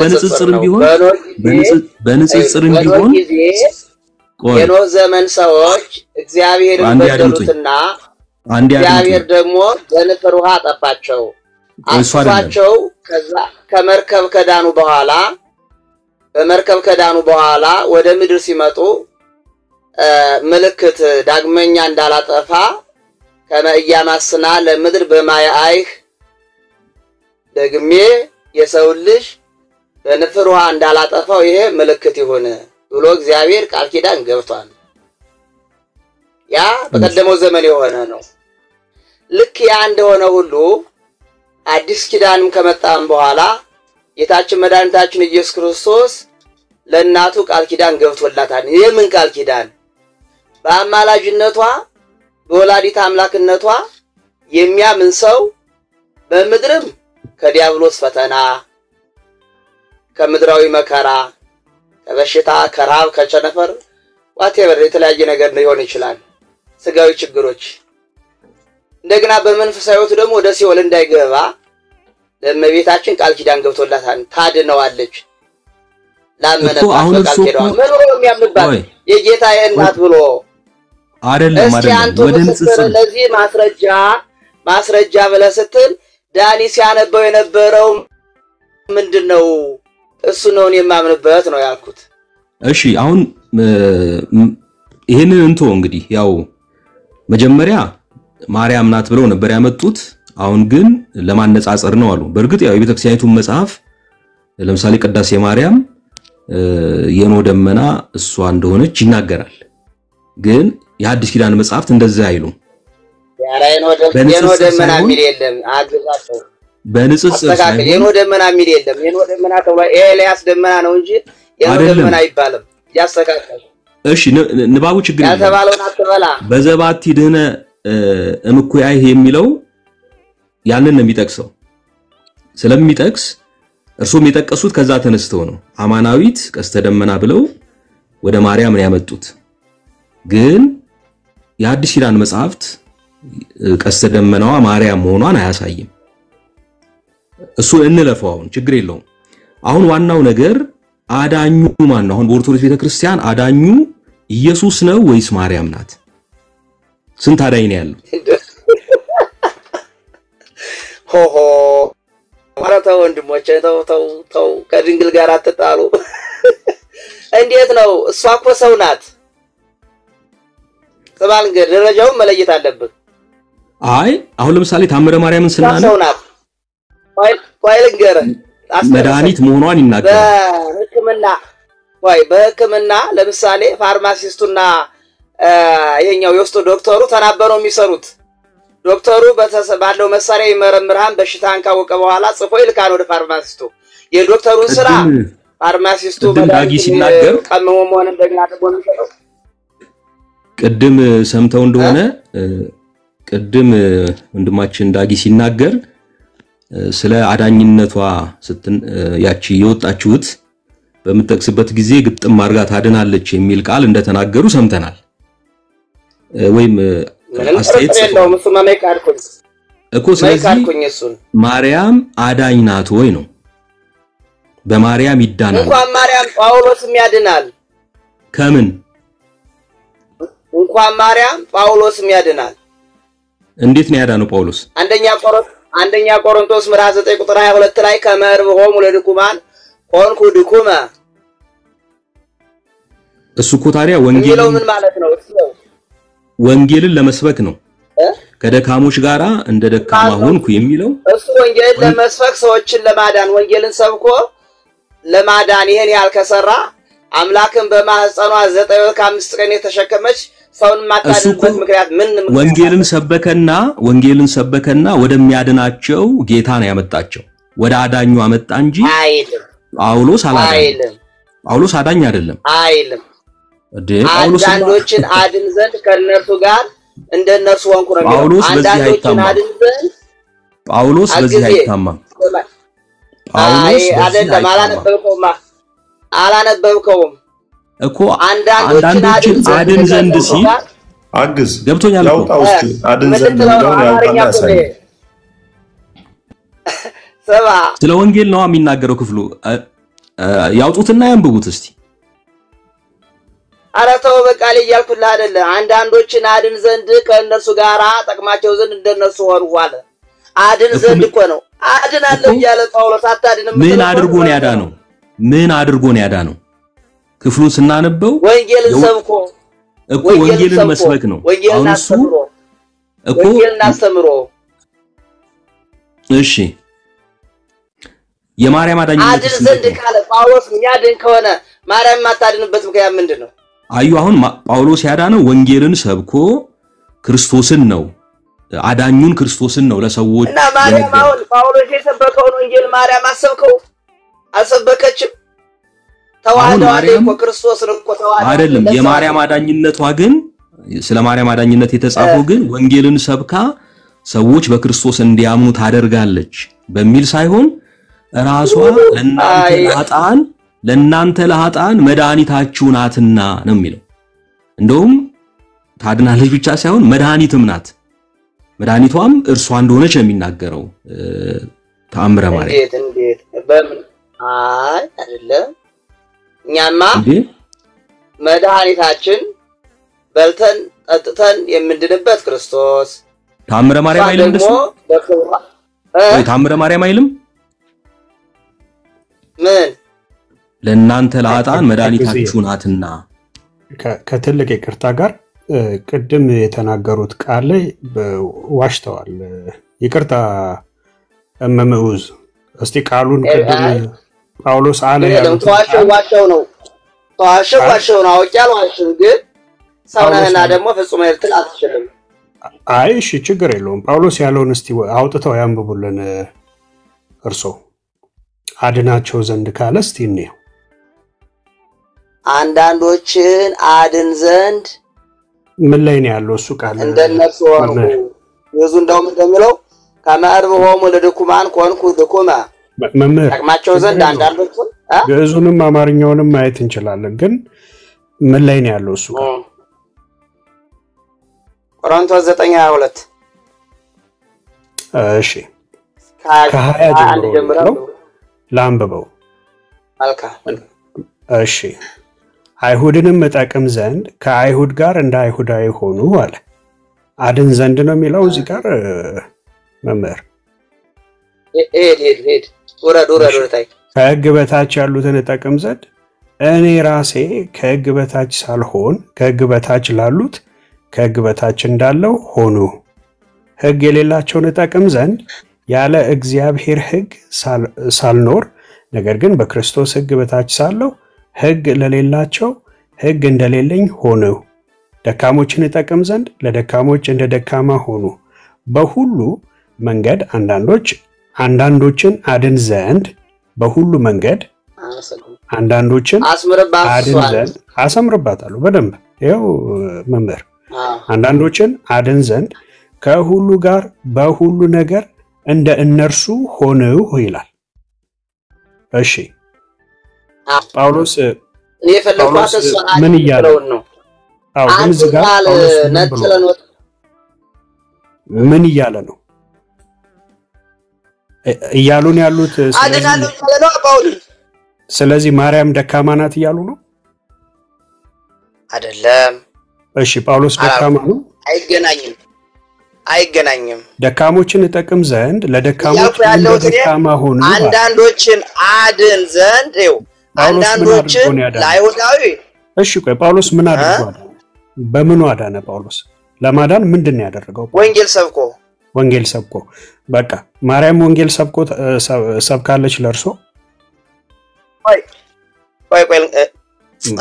በንጽጽርም ቢሆን የኖህ ዘመን ሰዎች እግዚአብሔርን በደሉትና እግዚአብሔር ደግሞ በንፍር ውሃ አጠፋቸው አጥፋቸው ከዛ ከመርከብ ከዳኑ በኋላ ወደ ምድር ሲመጡ ምልክት ዳግመኛ እንዳላጠፋ ከመያማስና ለምድር በማያይህ ደግሜ የሰው ልጅ በንፍር ውሃ እንዳላጠፋው ይሄ ምልክት ይሁን ብሎ እግዚአብሔር ቃል ኪዳን ገብቷል። ያ በቀደመው ዘመን የሆነ ነው። ልክ ያ እንደሆነ ሁሉ አዲስ ኪዳንም ከመጣም በኋላ ጌታችን መድኃኒታችን ኢየሱስ ክርስቶስ ለእናቱ ቃል ኪዳን ገብቶላታል። የምን ቃል ኪዳን? በአማላጅነቷ በወላዲተ አምላክነቷ የሚያምን ሰው በምድርም ከዲያብሎስ ፈተና ከምድራዊ መከራ ከበሽታ ከራብ ከቸነፈር whatever የተለያየ ነገር ሊሆን ይችላል ስጋዊ ችግሮች እንደገና በመንፈሳዊቱ ደግሞ ወደ ሲኦል እንዳይገባ ለእመቤታችን ቃል ኪዳን ገብቶላታል። ታድነዋለች ላመነባት ቃል ኪዳን ምንድነው የሚያምንባት የጌታዬ እናት ብሎ አይደለም ወደ ንጽጽር ለዚህ ማስረጃ ብለህ ስትል ዳኒ ሲያነበው የነበረው ምንድነው? እሱ ነው የማምንበት ነው ያልኩት። እሺ አሁን ይሄንን እንቶ እንግዲህ ያው መጀመሪያ ማርያም ናት ብለው ነበር ያመጡት። አሁን ግን ለማነጻጸር ነው አሉ። በእርግጥ ያው የቤተክርስቲያኒቱን መጽሐፍ ለምሳሌ ቅዳሴ ማርያም የኖ ደመና እሷ እንደሆነች ይናገራል። ግን የሐዲስ ኪዳን መጽሐፍት እንደዛ አይሉም። የኖ ደመና የሚል የለም። አግዛቸው በንጽጽር ሳይሆን የኖ ደመና የሚል የለም። የኖ ደመና ተብሎ ኤልያስ ደመና ነው እንጂ የኖ ደመና አይባልም። ያስተካክል። እሺ ንባቡ ችግር የለም። ያተባለውን አትበላ በዘባት ይድነ እምኩያይ የሚለው ያንን ነው የሚጠቅሰው። ስለሚጠቅስ እርሱም የጠቀሱት ከዛ ተነስተው ነው አማናዊት ቀስተ ደመና ብለው ወደ ማርያም ነው ያመጡት። ግን የሐዲስ ኪዳን መጽሐፍት ቀስተ ደመናዋ ማርያም መሆኗን አያሳይም። እሱ እንለፈው አሁን ችግር የለውም። አሁን ዋናው ነገር አዳኙ ማን ነው? አሁን በኦርቶዶክስ ቤተክርስቲያን አዳኙ ኢየሱስ ነው ወይስ ማርያም ናት? ስንት አዳኝ ነው ያለው? ሆሆ ማራታው ወንድሞቼ ተው ከድንግል ጋር አትጣሉ። እንዴት ነው? እሷ እኮ ሰው ናት። ሰባል ደረጃውን መለየት አለብን። አይ አሁን ለምሳሌ ታምረ ማርያምን ስናነ ሰው ናት ፋይል ገረ መድኃኒት መሆኗን ይናገራል። በህክምና ለምሳሌ ፋርማሲስቱና ይሄኛው የውስጥ ዶክተሩ ተናበረው የሚሰሩት ዶክተሩ ባለው መሳሪያ ይመረምራን በሽታን ካወቀ በኋላ ጽፎ ይልካል ወደ ፋርማሲስቱ። የዶክተሩን ስራ ፋርማሲስቱ ዳጊ ሲናገር ቀመሞ መሆን እንደገና ደግሞ የሚሰጠው ቅድም ሰምተው እንደሆነ ቅድም ወንድማችን ዳጊ ሲናገር ስለ አዳኝነቷ ያቺ የወጣችሁት በመጠቅስበት ጊዜ ግጥም ማርጋ ታድናለች የሚል ቃል እንደተናገሩ ሰምተናል። ወይም አስተያየት ነው እሱ ማይካርኩኝ እኮ ስለዚህ ማርያም አዳኝ ናት ወይ ነው? በማርያም ይዳናል። እንኳን ማርያም ጳውሎስም ያድናል። ከምን እንኳን ማርያም ጳውሎስም ያድናል። እንዴት ነው ያዳነው ጳውሎስ? አንደኛ ቆሮንቶስ ምዕራፍ 9 ቁጥር 22 ላይ ከመርብሆሙ ለድኩማን ሆንኩ ድኩመ። እሱ እኮ ታዲያ ወንጌል ምን ማለት ነው? ወንጌልን ለመስበክ ነው። ከደካሞች ጋራ እንደ ደካማ ሆንኩ የሚለው እሱ ወንጌልን ለመስበክ ሰዎችን ለማዳን ወንጌልን ሰብኮ ለማዳን ይሄን ያልከሰራ አምላክን በማህፀኗ 9 ወር ከ5 ቀን የተሸከመች ሰውን ማታድንበት ምክንያት ምን? ወንጌልን ሰበከና ወደሚያድናቸው ጌታ ነው ያመጣቸው። ወደ አዳኙ አመጣ እንጂ ጳውሎስ አላዳንም። ጳውሎስ አዳኝ አይደለም አይልም። ጳውሎስ አንዳንዶችን አድን ዘንድ ከነርሱ ጋር እንደነርሱ ሆንኩ ነው የሚለው። አንዳንዶችን አድን ዘንድ ጳውሎስ በዚህ አይታማም። ጳውሎስ አይደለም። አላነበብከውም እኮ አንዳንዶችን አድን ዘንድ ሲል አግዝ ገብቶኛል እኮ አድን ዘንድ ነው ያሳይ። ስለ ወንጌል ነው የሚናገረው ክፍሉ። ያውጡትና ያንብቡት እስቲ። አረተው በቃል ይያልኩልህ አይደለ አንዳንዶችን አድን ዘንድ ከእነርሱ ጋር ጠቅማቸው ዘንድ እንደነሱ ሆኑ አለ አድን ዘንድ እኮ ነው አድን አለ ይያለ ጳውሎስ አታድንም ምን አድርጎ ነው ያዳነው ምን አድርጎ ነው ያዳነው ክፍሉን ስናነበው ወንጌልን ሰብኮ እኮ ወንጌልን መስበክ ነው አሁን እሱ እኮ ወንጌልን አስተምሮ እሺ የማርያም አዳኝነት አድን ዘንድ ካለ ጳውሎስ የሚያድን ከሆነ ማርያም ማታድንበት ምክንያት ምንድነው አዩ አሁን ጳውሎስ ያዳነው ወንጌልን ሰብኮ ክርስቶስን ነው አዳኙን ክርስቶስን ነው ለሰዎች እና ማርያም አሁን ጳውሎስ የሰበከውን ወንጌል ማርያም አሰብከው አልሰበከችም ተዋህደው እኮ ክርስቶስን እኮ ተዋህደው አይደለም የማርያም አዳኝነቷ ግን ስለ ማርያም አዳኝነት የተጻፈው ግን ወንጌልን ሰብካ ሰዎች በክርስቶስ እንዲያምኑ ታደርጋለች በሚል ሳይሆን ራሷ ለእናንተ ለኃጥአን መድኃኒታችሁ ናትና ነው የሚለው እንደውም ታድናለች ብቻ ሳይሆን መድኃኒትም ናት መድኃኒቷም እርሷ እንደሆነች ነው የሚናገረው ተአምረ ማርያም እንዴት በምን አይደለም እኛማ መድኃኒታችን በልተን ጠጥተን የምንድንበት ክርስቶስ ተአምረ ማርያም አይልም ደስ ወይ ተአምረ ማርያም አይልም ምን ለእናንተ ለኃጥአን መድኃኒታችሁ ናትና ከትልቅ ይቅርታ ጋር ቅድም የተናገሩት ቃል ላይ ዋሽተዋል ይቅርታ እመምኡዝ እስቲ ቃሉን ቅድም ጳውሎስ አለ ያሉት ዋሽው ነው አውቂያለሁ ዋሽው ግን ሰውነህና ደግሞ ፍጹም ልትል አትችልም አይ እሺ ችግር የለውም ጳውሎስ ያለውን እስቲ አውጥተው ያንብቡልን እርሶ አድናቸው ዘንድ ካለ እስቲ እንየው አንዳንዶችን አድን ዘንድ ምን ላይ ነው ያለው እሱ ቃል እንደነሱ ሆኖ የዙ እንደውም እንደሚለው ከመርብሆሙ ለድኩማን ኮንኩ ድኩማ መምህር ጠቅማቸው ዘንድ አንዳንዶችን ግዕዙንም አማርኛውንም ማየት እንችላለን ግን ምን ላይ ነው ያለው እሱ ቃል ቆሮንቶስ 9:22 እሺ ከ20 ጀምሮ ላንብበው አልካ እሺ አይሁድንም መጣቀም ዘንድ ከአይሁድ ጋር እንደ አይሁዳዊ ሆኑ አለ አድን ዘንድ ነው የሚለው እዚህ ጋር መምህር ሄድ ወረድ ታይ ከሕግ በታች ያሉትን እጠቅም ዘንድ እኔ ራሴ ከሕግ በታች ሳልሆን ከሕግ በታች ላሉት ከሕግ በታች እንዳለው ሆኑ ሕግ የሌላቸውን እጠቅም ዘንድ ያለ እግዚአብሔር ሕግ ሳልኖር ነገር ግን በክርስቶስ ሕግ በታች ሳለሁ ሕግ ለሌላቸው ሕግ እንደሌለኝ ሆነው ደካሞችን እጠቅም ዘንድ ለደካሞች እንደ ደካማ ሆኑ በሁሉ መንገድ አንዳንዶችን አድን ዘንድ በሁሉ መንገድ አንዳንዶችን አድን ዘንድ አሰምርባታለሁ በደንብ ይኸው መምህር አንዳንዶችን አድን ዘንድ ከሁሉ ጋር በሁሉ ነገር እንደ እነርሱ ሆነው ይላል እሺ ጳውሎስ ምን እያለ ነው ግን እዚህ ጋር ምን እያለ ነው እያሉን ያሉት ስለዚህ ማርያም ደካማ ናት እያሉ ነው አይደለም እሺ ጳውሎስ ደካማ ነው አይገናኝም ደካሞችን እጠቅም ዘንድ ለደካሞች እንደ ደካማ ሆኑ አንዳንዶችን አድን ዘንድ አንዳንዶችን ለአይሁዳዊ እሺ ቆይ ጳውሎስ ምን አድርጓል በምኑ አዳነ ጳውሎስ ለማዳን ምንድነው ያደረገው ወንጌል ሰብኮ በቃ ማርያም ወንጌል ሰብካለች ለርሶ ቆይ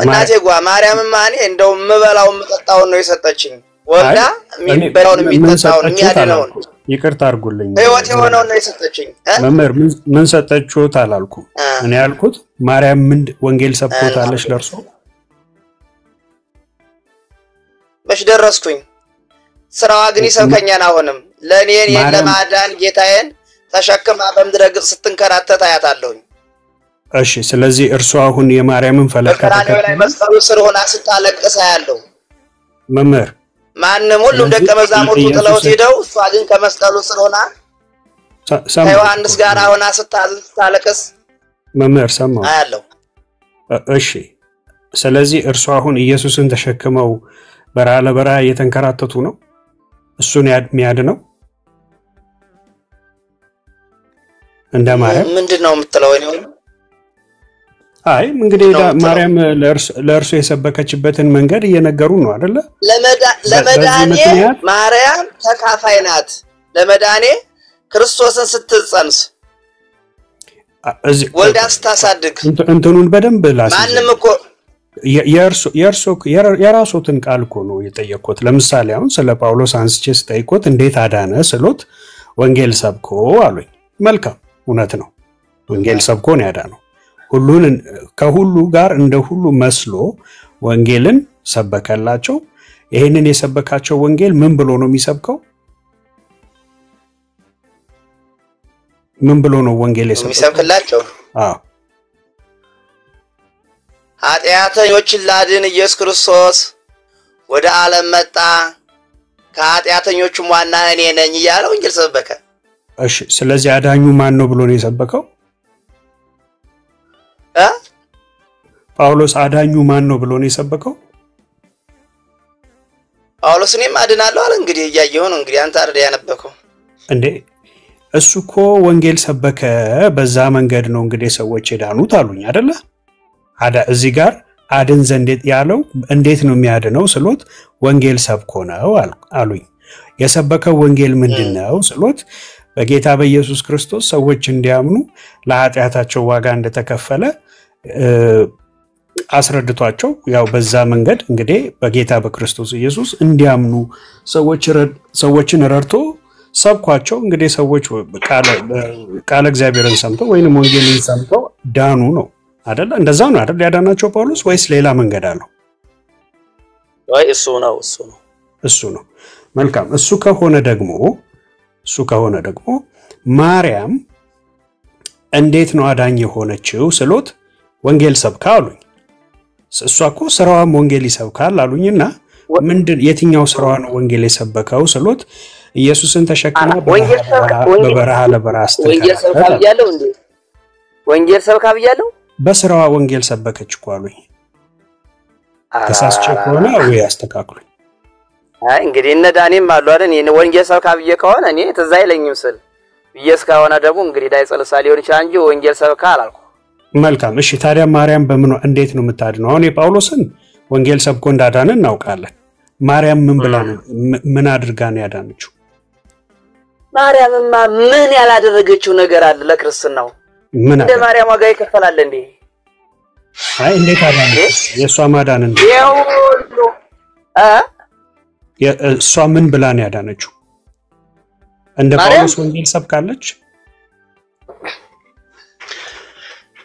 እናቴ ማርያም ማኔ እንደው ምበላው ምጠጣው ነው የሰጠችኝ ወልዳ የሚበላውን የሚጠጣውን የሚያድነውን ይቅርታ አድርጉልኝ ህይወት የሆነው ነው የሰጠችኝ መምህር ምን ሰጠችሁት አላልኩም እኔ ያልኩት ማርያም ምን ወንጌል ሰብኮታለች ለርሶ መች ደረስኩኝ ስራዋ ግን ይሰብከኛል አሁንም ለኔ ለማዳን ጌታዬን ተሸክማ በምድረ ግብጽ ስትንከራተት አያታለሁኝ እሺ ስለዚህ እርሱ አሁን የማርያምን ፈለግ ከተከተለ መስቀሉ ስር ሆና ስታለቅስ ያለው መምህር ማንንም ሁሉም ደቀ መዛሙርቱ ጥለው ሄደው እሷ ግን ከመስቀሉ ስር ሆና ከዮሐንስ ጋር ሆና ስታለቅስ መምህር ሰማው አያለው እሺ ስለዚህ እርሱ አሁን ኢየሱስን ተሸክመው በረሃ ለበረሃ እየተንከራተቱ ነው እሱን የሚያድነው እንደ ማርያም ምንድነው የምትለው ነው? አይ እንግዲህ ማርያም ለእርሱ የሰበከችበትን መንገድ እየነገሩ ነው አይደለ? ለመዳኔ ማርያም ተካፋይ ናት። ለመዳኔ ክርስቶስን ስትጸንስ ወልዳ ስታሳድግ እንትኑን በደንብ ላስ ማንንም እኮ የራሱትን ቃል እኮ ነው የጠየቁት። ለምሳሌ አሁን ስለ ጳውሎስ አንስቼ ስጠይቁት እንዴት አዳነ ስሎት ወንጌል ሰብኮ አሉኝ። መልካም እውነት ነው። ወንጌል ሰብኮ ነው ያዳነው። ሁሉን ከሁሉ ጋር እንደ ሁሉ መስሎ ወንጌልን ሰበከላቸው። ይሄንን የሰበካቸው ወንጌል ምን ብሎ ነው የሚሰብከው? ምን ብሎ ነው ወንጌል የሚሰብክላቸው? ኃጢአተኞችን ላድን ኢየሱስ ክርስቶስ ወደ ዓለም መጣ፣ ከኃጢአተኞቹም ዋና እኔ ነኝ እያለ ወንጌል ሰበከ። እሺ፣ ስለዚህ አዳኙ ማን ነው ብሎ ነው የሰበከው? ጳውሎስ አዳኙ ማን ነው ብሎ ነው የሰበከው? ጳውሎስ እኔም አድናለሁ አለ። እንግዲህ እያየሁ ነው። እንግዲህ አንተ አይደል ያነበከው እንዴ? እሱ እኮ ወንጌል ሰበከ፣ በዛ መንገድ ነው እንግዲህ ሰዎች የዳኑት አሉኝ አይደለ? እዚህ ጋር አድን ዘንድ ያለው እንዴት ነው የሚያድነው ስሎት ወንጌል ሰብኮ ነው አሉኝ። የሰበከው ወንጌል ምንድነው ስሎት በጌታ በኢየሱስ ክርስቶስ ሰዎች እንዲያምኑ ለኃጢአታቸው ዋጋ እንደተከፈለ አስረድቷቸው ያው በዛ መንገድ እንግዲህ በጌታ በክርስቶስ ኢየሱስ እንዲያምኑ ሰዎችን ረድቶ ሰብኳቸው። እንግዲህ ሰዎች ቃለ እግዚአብሔርን ሰምተው ወይንም ወንጌልን ሰምተው ዳኑ ነው አይደል? እንደዛ ነው አይደል ያዳናቸው ጳውሎስ? ወይስ ሌላ መንገድ አለው? ወይ እሱ ነው። መልካም። እሱ ከሆነ ደግሞ ማርያም እንዴት ነው አዳኝ የሆነችው ስሎት ወንጌል ሰብካ አሉኝ። እሷ እኮ ስራዋም ወንጌል ይሰብካል አሉኝና የትኛው ስራዋ ነው ወንጌል የሰበከው ስሎት ኢየሱስን ተሸክማ በበረሃ ለበረሃ ወንጌል ሰብካ ብያለሁ። በስራዋ ወንጌል ሰበከች እኮ አሉኝ። ተሳስቼ ከሆነ ወይ አስተካክሉኝ። አይ እንግዲህ እነ ዳኔም አሉ አይደል? እኔ ወንጌል ሰብካ ብዬ ከሆነ እኔ ትዝ አይለኝም ስል ብዬስ ከሆነ ደግሞ እንግዲህ ዳይጸልሳ ሊሆን ይችላል እንጂ ወንጌል ሰብካ አላልኩ። መልካም። እሺ ታዲያ ማርያም እንዴት ነው የምታድነው? አሁን የጳውሎስን ወንጌል ሰብኮ እንዳዳነ እናውቃለን። ማርያም ምን አድርጋ ነው ያዳነችው? ማርያምማ ምን ያላደረገችው ነገር አለ ለክርስትናው? እንደ ማርያም ዋጋ ይከፈላል እንዴ? አይ እንዴት አዳነች? የሷ ማዳን እንዴ? እሷ ምን ብላ ነው ያዳነችው? እንደ ጳውሎስ ወንጌል ሰብካለች?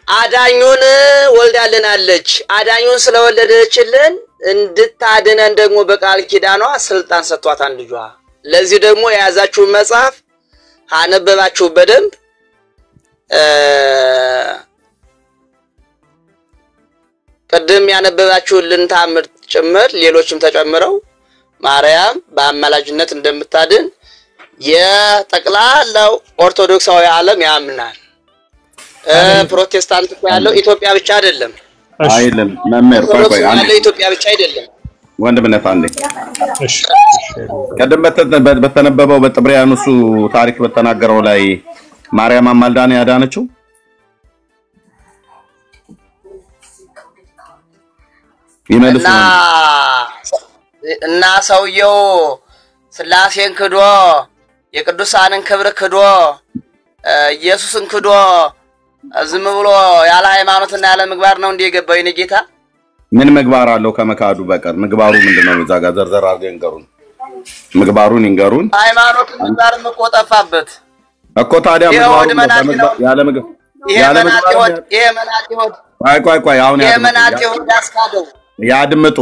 አዳኙን ወልዳልናለች። አዳኙን ስለወለደችልን እንድታድነን ደግሞ በቃል ኪዳኗ ስልጣን ሰጥቷታል ልጇ። ለዚህ ደግሞ የያዛችሁ መጽሐፍ አነበባችሁ በደንብ ቀደም ያነበባችሁልን ታምር ጭምር ሌሎችም ተጨምረው ማርያም በአማላጅነት እንደምታድን የጠቅላላው ኦርቶዶክሳዊ ዓለም ያምናል። ፕሮቴስታንት ያለው ኢትዮጵያ ብቻ አይደለም። አይደለም መምህር ቆይ ያለው ኢትዮጵያ ብቻ አይደለም። ወንድምነት አንዴ ቀደም በተነበበው በጥብርያኖሱ ታሪክ በተናገረው ላይ ማርያም አማልዳን ያዳነችው እና ሰውየው ስላሴን ክዶ የቅዱሳንን ክብር ክዶ ኢየሱስን ክዶ ዝም ብሎ ያለ ሃይማኖትና ያለ ምግባር ነው እንዴ የገባው? የኔ ጌታ ምን ምግባር አለው ከመካዱ በቀር? ምግባሩ ምንድነው? እዛ ጋር ዘርዘር አድርገን እንገሩን። ምግባሩን ይንገሩን። ሃይማኖት ምግባርም እኮ ጠፋበት እኮ። ታዲያ ምግባሩ ያለ ምግባር ቆይ አሁን ያድምጡ።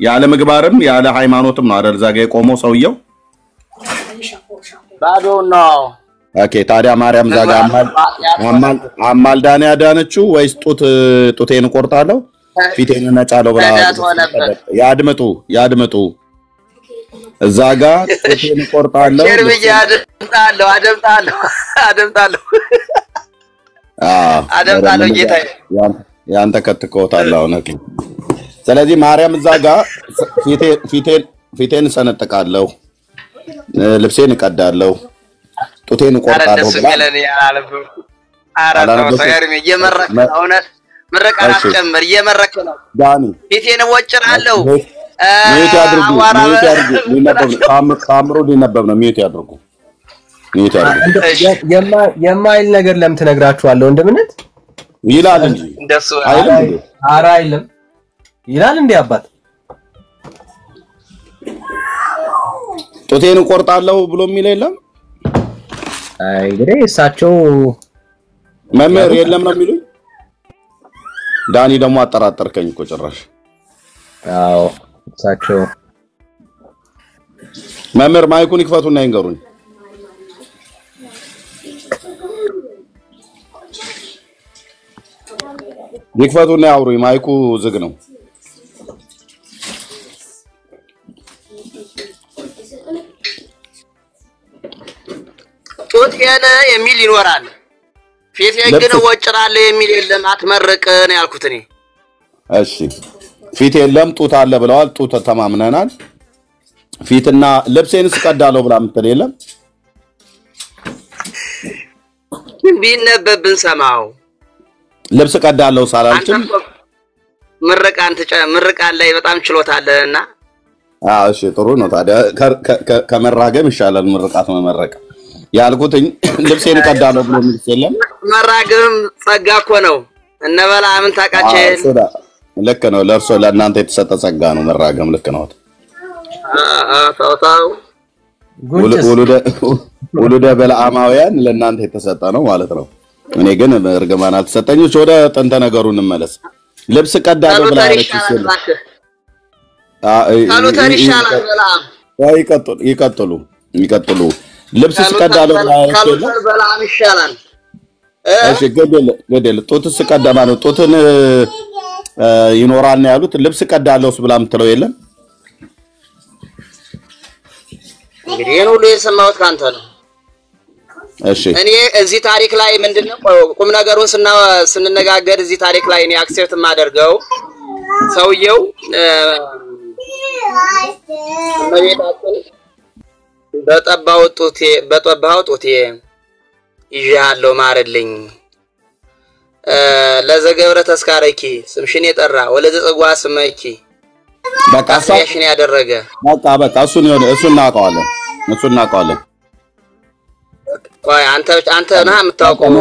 ያለ ምግባርም ያለ ሃይማኖትም ነው አይደል? እዛ ጋር የቆመው ሰውየው ባዶ ነው። ኦኬ ታዲያ ማርያም ዛጋ አማልዳን ያዳነችው ወይስ ጡቴን ቆርጣለሁ ፊቴን ነጫለው ብላ? ያድምጡ እዛ ጋር ጡቴን ቆርጣለሁ አደምጣለሁ ጌታዬ። ያንተ ከትቆታለሁ ነክ ስለዚህ ማርያም እዛ ጋር ፊቴን ሰነጥቃለሁ ልብሴን እቀዳለሁ ጡቴን እቆርጣለሁ ምርቃት ጨምር እየመረከ ነው ዳኒ ፊቴን ወጭራለሁ ሚዩት ያድርጉ ታምሩ ሊነበብ ነው ሚዩት ያድርጉ የማይል ነገር ለምን ትነግራችኋለሁ እንደምነት ይላል እንጂ እንደሱ አይልም ይላል እንዴ አባት ጡቴን እቆርጣለሁ ብሎ የሚል የለም እንግዲህ እሳቸው መምህር የለም ነው የሚሉኝ ዳኒ ደግሞ አጠራጠርከኝ እኮ ጭራሽ አዎ እሳቸው መምህር ማይኩን ይክፈቱና ይንገሩኝ ይክፈቱና ያውሩኝ ማይኩ ዝግ ነው ጡቴን የሚል ይኖራል ፊቴን ግን ወጭራለሁ የሚል የለም አትመርቅን ያልኩት እኔ እሺ ፊት የለም ጡት አለ ብለዋል ጡት ተማምነናል ፊትና ልብሴን ስቀዳለሁ ብላ ምትል የለም ቢነበብን ሰማው ልብስ ቀዳለሁ ሳላልችም ምርቃን ላይ በጣም ችሎታለና እሺ ጥሩ ነው ታዲያ ከመራገም ይሻላል ምርቃት መመረቅ ያልኩትኝ ልብሴን ቀዳለሁ ብሎ ምልስ የለም መራገም ጸጋ እኮ ነው እነበላ ምን ታቃቸል ልክ ነው ለርሶ ለእናንተ የተሰጠ ጸጋ ነው መራገም ልክ ነው ታውታው ወሉደ በለዓማውያን ለእናንተ የተሰጠ ነው ማለት ነው እኔ ግን እርግማን አልተሰጠኝም ወደ ጥንተ ነገሩ እንመለስ ልብስ ቀዳለሁ ብላ ያለች ሲል ታሉተር ይሻላል በለዓም ይቀጥሉ ልብስ ስቀዳለሁ ብላ ያለች ታሉተር በለዓም ይሻላል እሺ ገደል ጡት ስቀዳማ ነው ጡትን ይኖራል ነው ያሉት ልብስ ቀዳለውስ ብላ ምትለው የለም እንግዲህ ነው ለሰማውት ካንተ ነው እሺ እኔ እዚህ ታሪክ ላይ ምንድነው ቁም ነገሩን ስንነጋገር እዚህ ታሪክ ላይ እኔ አክሴፕት ማደርገው ሰውየው መቤታችን በጠባው ጡቴ ይያለው ማረልኝ ለዘገብረ ተስካረኪ ስምሽን የጠራ ወለዘ ጸጓ ስመኪ በቃ ሳሽን ያደረገ በቃ እሱን እናውቀዋለን ቆይ አንተ ነህ የምታውቀው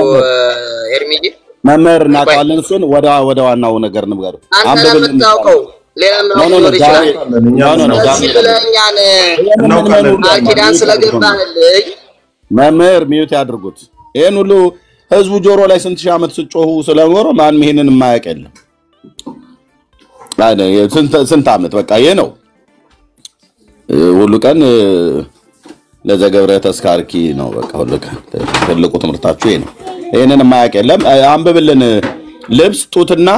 ኤርሚጂ መምህር እናውቀዋለን እሱን ወደ ዋናው ነገር ንገሩ አንተ ነህ የምታውቀው ሌላ ነው አኪዳን ስለገባህልኝ መምህር ሚዩት ያድርጉት ይሄን ሁሉ ህዝቡ ጆሮ ላይ ስንት ሺህ ዓመት ስጮሁ ስለኖረ ማን ይሄንን የማያውቅ የለም ስንት ዓመት በቃ ይሄ ነው ሁሉ ቀን ለዘገብረ ተስካርኪ ነው በቃ ሁሉ ቀን ትልቁ ትምህርታችሁ ይሄ ነው ይሄንን የማያውቅ የለም አንብብልን ልብስ ጡትና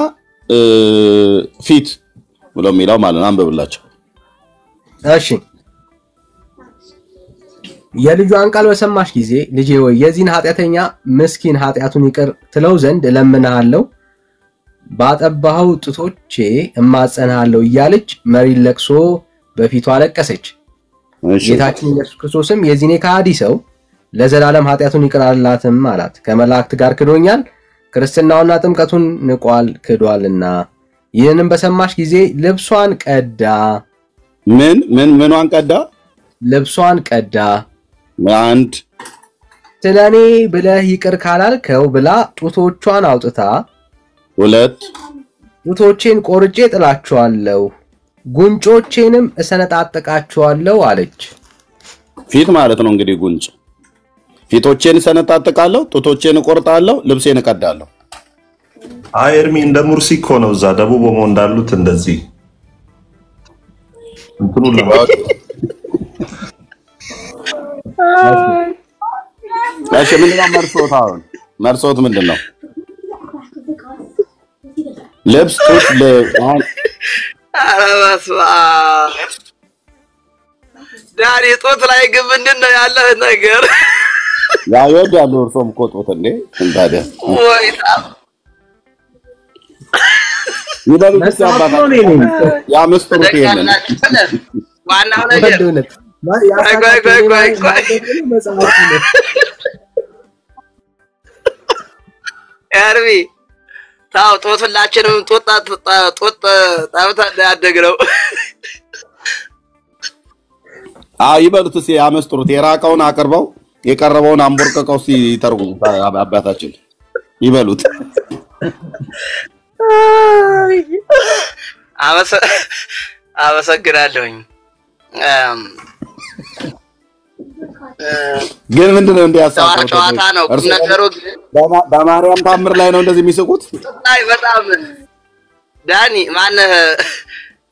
ፊት ብሎ የሚለው ማለት ነው አንብብላችሁ እሺ የልጇን ቃል በሰማሽ ጊዜ ልጄ ወይ የዚህን ኃጢአተኛ ምስኪን ኃጢአቱን ይቅር ትለው ዘንድ እለምንሃለሁ ባጠባው ጡቶቼ እማጸንሃለሁ እያለች መሪር ለቅሶ በፊቷ አለቀሰች ጌታችን ኢየሱስ ክርስቶስም የዚህኔ ከሃዲ ሰው ለዘላለም ኃጢአቱን ይቅር አላትም አላት ከመላእክት ጋር ክዶኛል ክርስትናውና ጥምቀቱን ንቋል ክዷልና ይህንን በሰማሽ ጊዜ ልብሷን ቀዳ ምኗን ቀዳ ልብሷን ቀዳ አንድ ስለኔ ብለህ ይቅር ካላልከው ብላ ጡቶቿን አውጥታ ሁለት ጡቶቼን ቆርጬ ጥላቸዋለሁ ጉንጮቼንም እሰነጣጥቃቸዋለሁ አለች ፊት ማለት ነው እንግዲህ ጉንጭ ፊቶቼን እሰነጣጥቃለሁ ጡቶቼን እቆርጣለሁ ልብሴን እቀዳለሁ ኤርሚ እንደ ሙርሲ እኮ ነው እዛ ደቡብ ኦሞ እንዳሉት እንደዚህ እንትኑ እሺ ምንድነው መርሶት አሁን መርሶት ምንድነው ልብስ ጡት ለአሁን አረባስባ ዳሪ ጡት ላይ ግን ምንድነው ያለህ ነገር ያው ይወዳሉ እርሶም እኮ ጡት እንዴ እንታዲያ ወይታ ይበሉት አባታችን ያ መስጥሩት ይሄንን ዋናው ነገር ኤርሚ ታው ጦትላችንም ጦጣ ጣውታ ያደግረው ይበሉት ያ መስጥሩት የራቀውን አቅርበው የቀረበውን አንቦርቀቀው ሲተርጉም አባታችን ይበሉት አመሰግናለሁኝ ግን ምንድነው እንዲያሳቀው ጨዋታ ነው ነገሩ በማርያም ታምር ላይ ነው እንደዚህ የሚስቁት አይ በጣም ዳኒ ማን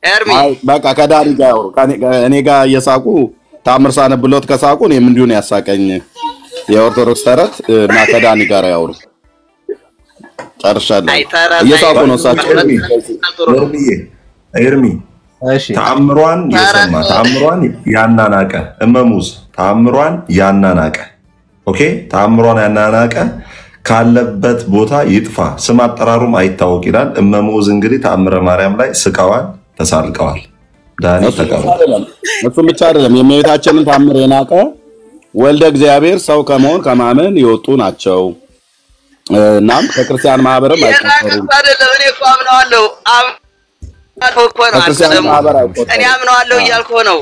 ኤርሚ በቃ ከዳኒ ጋር ያወሩ እኔ ጋር እየሳቁ ታምር ሳነብሎት ከሳቁ እኔም እንዲሁ ነው ያሳቀኝ የኦርቶዶክስ ተረት እና ከዳኒ ጋር ያወሩ ጨርሻለሁ እየሳቁ ነው ሳቸው ኤርሚ እሺ ታምሯን የሰማ ታምሯን ያናናቀ እመሙዝ ታምሯን ያናናቀ ኦኬ ታምሯን ያናናቀ ካለበት ቦታ ይጥፋ ስም አጠራሩም አይታወቅ ይላል እመሙዝ እንግዲህ ታምረ ማርያም ላይ ስቃዋል ተሳልቀዋል ዳኒ ተቀበለ እሱም ብቻ አይደለም የእመቤታችንን ታምር የናቀ ወልደ እግዚአብሔር ሰው ከመሆን ከማመን ይወጡ ናቸው እናም ከክርስቲያን ማህበርም አይቆጠሩም አይደለም እኔ እኮ አምነዋለሁ እኔ አምነዋለሁ እያልኩ ነው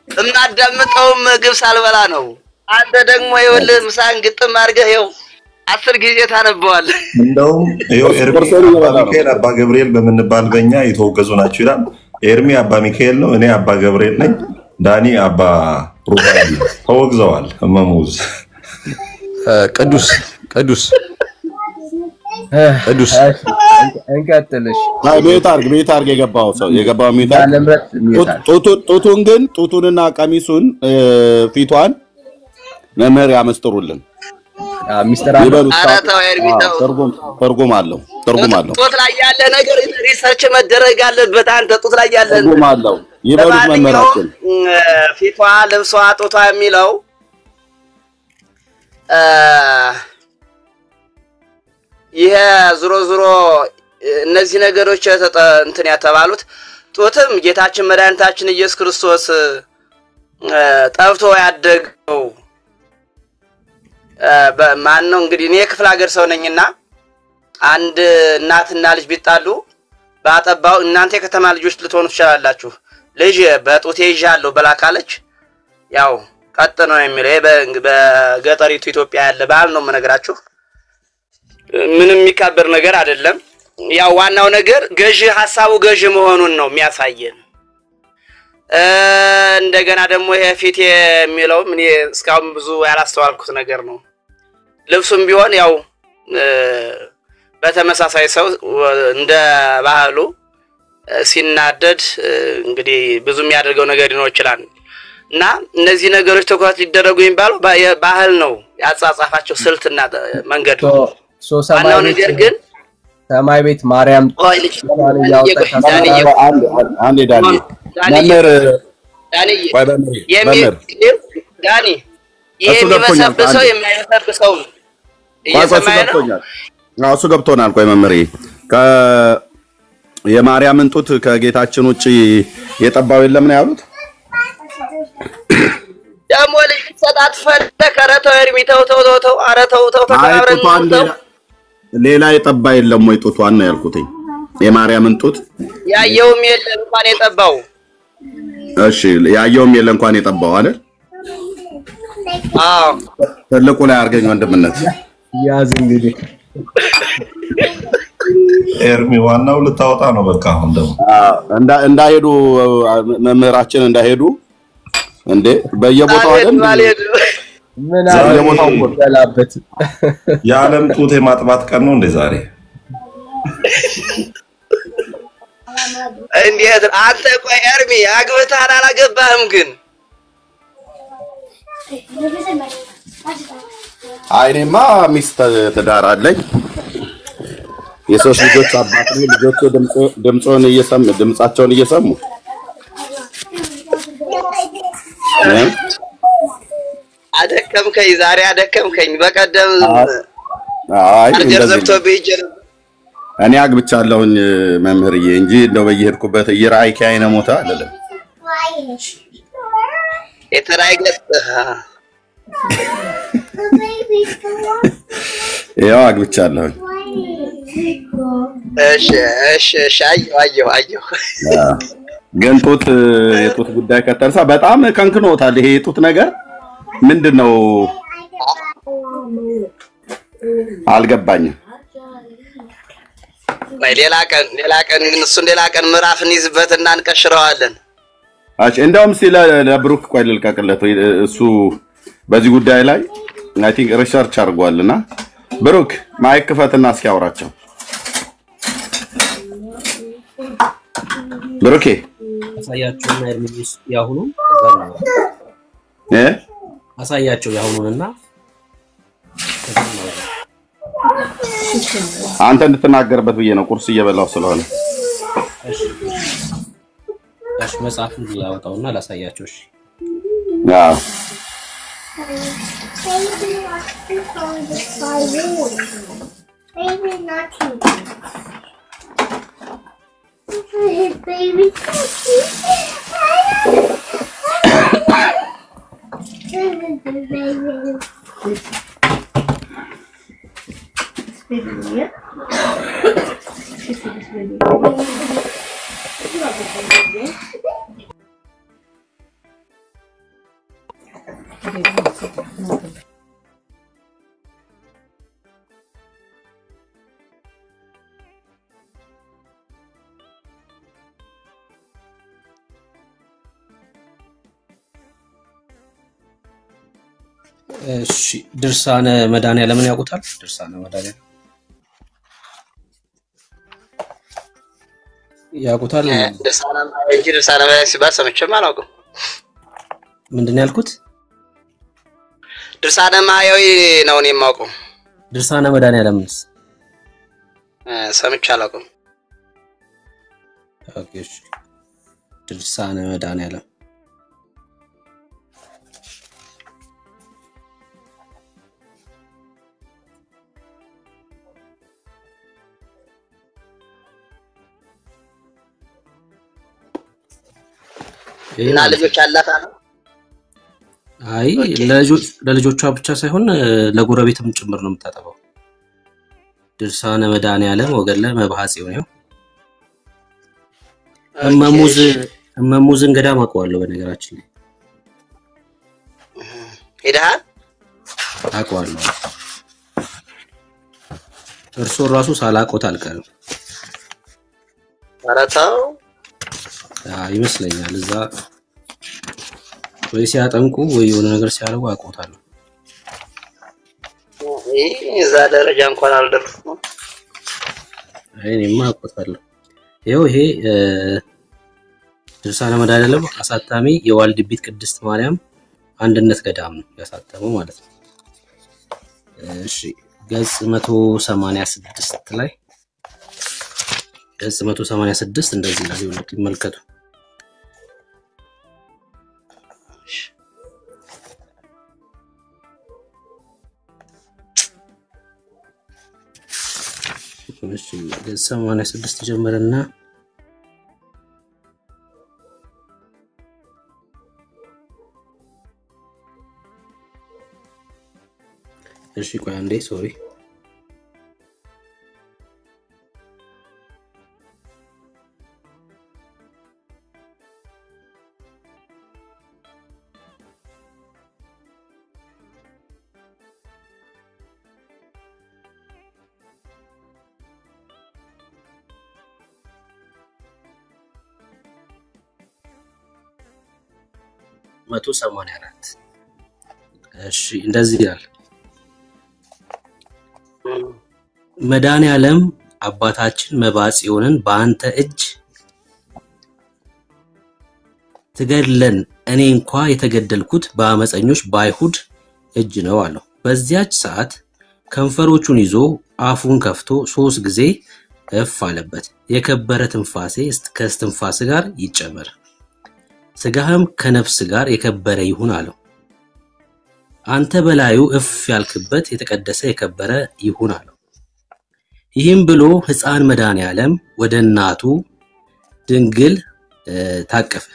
እናዳምጠው ምግብ ሳልበላ ነው አንተ ደግሞ ይኸውልህ ምሳን ግጥም አድርገህ ይኸው 10 ጊዜ ታነበዋለህ እንደውም ይኸው ኤርሚ አባ ሚካኤል አባ ገብርኤል በመንባል በእኛ የተወገዙ ናቸው ይላል ኤርሚ አባ ሚካኤል ነው እኔ አባ ገብርኤል ነኝ ዳኒ አባ ሩፋኤል ተወግዘዋል እመሙዝ ቅዱስ እንቀጥልሽ ቤት አርግ የገባው ሰው የገባው ጡቱን ግን ጡቱንና ቀሚሱን ፊቷን መምህር ያመስጥሩልን ሚስተር ትርጉም አለው ጡት ላይ ያለ ነገር ሪሰርች መደረግ አለበት አንተ ጡት ላይ ያለ ትርጉም አለው ይበሉት መምህራችን ፊቷ ልብሷ ጡቷ የሚለው ይሄ ዙሮ እነዚህ ነገሮች እንትን ያተባሉት ጡትም ጌታችን መድኃኒታችን ኢየሱስ ክርስቶስ ጠብቶ ያደገው በማን ነው እንግዲህ እኔ ክፍለ ሀገር ሰው ነኝና አንድ እናትና ልጅ ቢጣሉ ባጠባው እናንተ የከተማ ልጆች ልትሆኑ ትችላላችሁ ልጅ በጡቴ ይዣለሁ በላካለች ያው ቀጥ ነው የሚለው በገጠሪቱ ኢትዮጵያ ያለ ባህል ነው መነግራችሁ ምንም የሚካበር ነገር አይደለም ያው ዋናው ነገር ገዢ ሐሳቡ ገዢ መሆኑን ነው የሚያሳየን እንደገና ደግሞ ይሄ ፊት የሚለው ምን እስካሁን ብዙ ያላስተዋልኩት ነገር ነው ልብሱም ቢሆን ያው በተመሳሳይ ሰው እንደ ባህሉ ሲናደድ እንግዲህ ብዙ የሚያደርገው ነገር ሊኖር ይችላል እና እነዚህ ነገሮች ተቋት ሊደረጉ የሚባለው ባህል ነው ያጻጻፋቸው ስልትና መንገድ ነው ዋናው ነገር ግን ሰማይ ቤት ማርያም አንዴ ዳኒ ዳኒ የሚመሰብሰው የማይመሰብሰው እሱ ገብቶናል ቆይ መምህሬ የማርያምን ጡት ከጌታችን ውጪ የጠባው የለም ነው ያሉት ደሞ ልጅ ሰጣት ፈለከ ረተው እርሚተው ተው አረተው ተካረን ሌላ የጠባ የለም ወይ ጡቷን ነው ያልኩት የማርያምን ጡት ያየውም የለም እንኳን የጠባው እሺ ያየውም የለም እንኳን የጠባው አይደል አዎ ትልቁ ላይ አርገኝ ወንድምነት ያዝ እንግዲህ ኤርሚ ዋናው ልታወጣ ነው በቃ አሁን ደግሞ እንዳይሄዱ መምህራችን እንዳይሄዱ እንዴ በየቦታው አይደል ምን አለሞታው ወላበት የዓለም ጡት የማጥባት ቀን ነው እንዴ ዛሬ እንዴት አንተ ቆይ ኤርሚ አግብተሃል አላገባህም ግን አይኔማ ሚስት ትዳር አለኝ የሶስት ልጆች አባት ነኝ ልጆቹ ድምጻቸውን እየሰሙ አደከምከኝ ዛሬ አደከምከኝ በቀደም አይ እንደዚህ እኔ አግብቻለሁኝ መምህርዬ እንጂ እንደው በየሄድኩበት እየራይክ አይነ ሞታ አይደለም የተራይገት ያው አግብቻለሁኝ እሺ አየሁ ግን የጡት ጉዳይ ከተነሳ በጣም ከንክኖታል ይሄ የጡት ነገር ምንድነው አልገባኝም ሌላ ቀን እሱን ሌላ ቀን ምዕራፍ እንይዝበትና እንቀሽረዋለን አጭ እንደውም ሲለ ለብሩክ ቆይ ልልቀቅለት እሱ በዚህ ጉዳይ ላይ አይ ቲንክ ሪሰርች አድርጓልና ብሩክ ማይክ ፈትና እስኪያወራቸው ብሩኬ አሳያቸውና ኤርሚስ ያሁኑ አሳያቸው ያሁኑንና አንተ እንድትናገርበት ብዬ ነው ቁርስ እየበላው ስለሆነ እሺ መጽሐፉን ላውጣውና ላሳያቸው እሺ አዎ baby እሺ ድርሳነ መድኃኒዓለምን ያውቁታል ድርሳነ መድኃኒዓለም ያውቁታል ድርሳነ መድኃኒዓለም ሲባል ሰምቼም አላውቅም ምንድነው ያልኩት ድርሳነ ማያዊ ነው እኔ የማውቀው ድርሳነ መድኃኒዓለምስ ሰምቼ አላውቅም ኦኬ ድርሳነ መድኃኒዓለም እና ልጆች አላታ ነው አይ ለልጆቿ ብቻ ሳይሆን ለጎረቤትም ጭምር ነው የምታጠባው ድርሳነ መድኃኒዓለም ወገለ መባሐጽው ነው እመሙዝን ገዳም አውቀዋለሁ በነገራችን ላይ ሄደሃል አውቀዋለሁ እርሶ ራሱ ሳላቆት አልቀርም አራታው ይመስለኛል እዛ ወይ ሲያጠንቁ ወይ የሆነ ነገር ሲያደርጉ አውቀውታለሁ እዛ ደረጃ እንኳን አልደረስኩም እኔማ አውቀውታለሁ ይሄ ድርሳነ መድኃኒዓለም አሳታሚ የዋልድቢት ቅድስት ማርያም አንድነት ገዳም ነው ያሳተመው ማለት ነው እሺ ገጽ 186 ላይ ገጽ 186 እንደዚህ ላይ ይመልከቱ እሺ ገጽ 86 ጀመረና እሺ ቆይ አንዴ ሶሪ መቶ 84 እሺ እንደዚህ ይላል መድኃኒዓለም አባታችን መባጽዮንን በአንተ እጅ ትገድለን እኔ እንኳን የተገደልኩት በአመፀኞች ባይሁድ እጅ ነው አለው በዚያች ሰዓት ከንፈሮቹን ይዞ አፉን ከፍቶ 3 ጊዜ እፍ አለበት የከበረ ትንፋሴ ከስትንፋስ ጋር ይጨመር ስጋህም ከነፍስ ጋር የከበረ ይሁን አለው አንተ በላዩ እፍ ያልክበት የተቀደሰ የከበረ ይሁን አለው ይህም ብሎ ሕፃን መድኃኔዓለም ወደ እናቱ ድንግል ታቀፈ።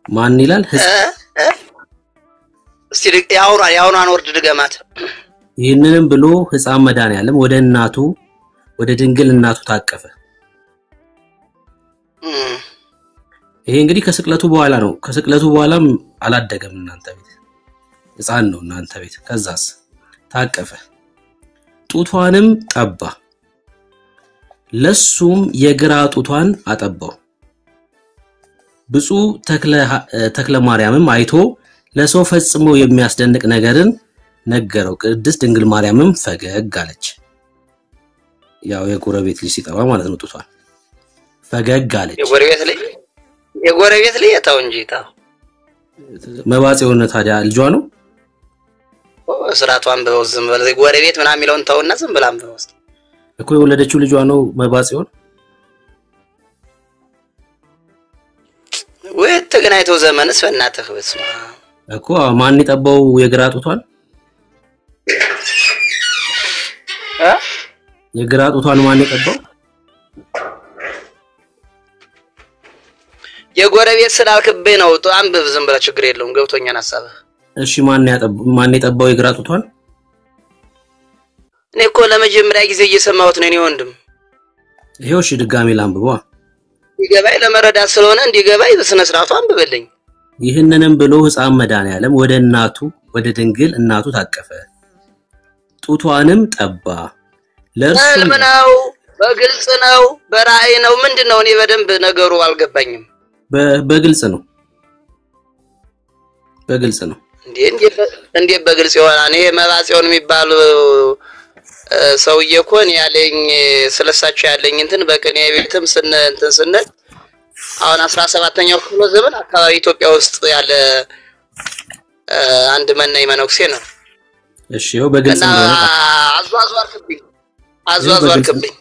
ማን ይላል? እስቲ ያውራን ወርድ ድገማት። ይህንንም ብሎ ሕፃን መድኃኔዓለም ወደ እናቱ ወደ ድንግል እናቱ ታቀፈ። ይሄ እንግዲህ ከስቅለቱ በኋላ ነው። ከስቅለቱ በኋላም አላደገም እናንተ ቤት ሕፃን ነው እናንተ ቤት። ከዛስ ታቀፈ፣ ጡቷንም ጠባ፣ ለሱም የግራ ጡቷን አጠባው። ብፁዕ ተክለ ማርያምም አይቶ ለሰው ፈጽሞ የሚያስደንቅ ነገርን ነገረው። ቅድስት ድንግል ማርያምም ፈገግ አለች። ያው የጎረቤት ልጅ ሲጠባ ማለት ነው። ጡቷን ፈገግ አለች። የጎረቤት ልጅ ታው እንጂ ታው መባጽዮን ታዲያ ልጇ ነው። ስራቷን በወዝም በለዚህ ጎረቤት ምናምን የሚለውን ታውና ዝም ብላም በወዝ እኮ የወለደችው ልጇ ነው መባጽዮን። ወይ ተገናኝተው ዘመንስ በእናትህ በስማ እኮ ማን ይጠባው የግራ ጡቷን? የግራ ጡቷን ማን ይጠባው? የጎረቤት ስላልክብህ ነው። አንብብ ዝም ብለህ ችግር የለውም ገብቶኛል ሐሳብህ። እሺ ማን የጠባው የግራ ጡቷን? እኔ እኮ ለመጀመሪያ ጊዜ እየሰማሁት ነው። እኔ ወንድም ይሄው እሺ ድጋሜ ላንብበው ይገባይ ለመረዳት ስለሆነ እንዲገባይ በስነ ስርዓቱ አንብበልኝ። ይህንንም ብሎ ሕፃን መድኃኔዓለም ወደ እናቱ ወደ ድንግል እናቱ ታቀፈ፣ ጡቷንም ጠባ። ለእርሱ ነው በግልጽ ነው በራእይ ነው ምንድነው? እኔ በደንብ ነገሩ አልገባኝም። በግልጽ ነው በግልጽ ነው። እንዴ በግልጽ ይሆናል? እኔ መባጽዮን የሚባል ሰውዬ እኮ እኔ ያለኝ ስለሳቸው ያለኝ እንትን በቅኔ ቤትም እንትን ስንል አሁን 17ኛው ክፍለ ዘመን አካባቢ ኢትዮጵያ ውስጥ ያለ አንድ መናኝ መነኩሴ ነው። እሺ ይኸው በግልጽ ነው። አዟዟርክብኝ።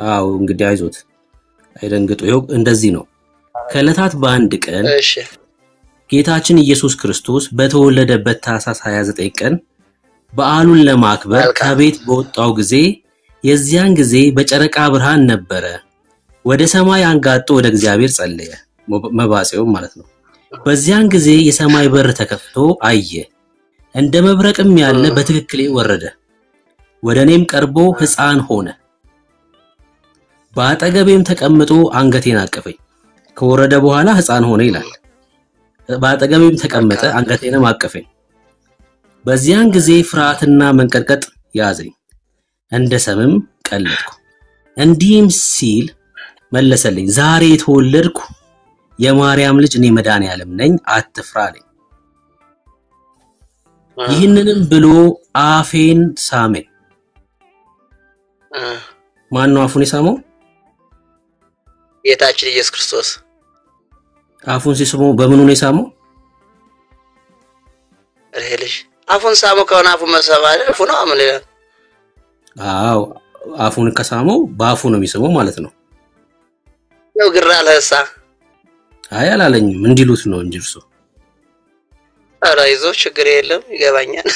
አዎ እንግዲህ አይዞት አይደንግጡ። ይኸው እንደዚህ ነው። ከዕለታት በአንድ ቀን ጌታችን ኢየሱስ ክርስቶስ በተወለደበት ታኅሳስ 29 ቀን በዓሉን ለማክበር ከቤት በወጣው ጊዜ የዚያን ጊዜ በጨረቃ ብርሃን ነበረ። ወደ ሰማይ አንጋጦ ወደ እግዚአብሔር ጸለየ። መባጽዮን ማለት ነው። በዚያን ጊዜ የሰማይ በር ተከፍቶ አየ፣ እንደ መብረቅም ያለ በትክክል ወረደ። ወደኔም ቀርቦ ሕፃን ሆነ፣ በአጠገቤም ተቀምጦ አንገቴን አቀፈኝ። ከወረደ በኋላ ሕፃን ሆነ ይላል። በአጠገቤም ተቀመጠ አንገቴንም አቀፈኝ። በዚያን ጊዜ ፍርሃትና መንቀጥቀጥ ያዘኝ፣ እንደ ሰምም ቀለጥኩ። እንዲህም ሲል መለሰልኝ፣ ዛሬ የተወለድኩ የማርያም ልጅ እኔ መድኃኔዓለም ነኝ፣ አትፍራ አለኝ። ይህንንም ብሎ አፌን ሳመኝ። ማን ነው አፉን የሳመው? ጌታችን ኢየሱስ ክርስቶስ። አፉን ሲስመው በምኑ ነው የሳመው? እህልሽ አፉን ሳመው ከሆነ አፉ መሰባለ አፉ ነው አመለ። አዎ አፉን ከሳመው በአፉ ነው የሚስመው ማለት ነው። ነው ግራ ለሳ አይ አላለኝም እንዲሉት ነው እንጂ እርሱ ኧረ ይዞ ችግር የለም ይገባኛል።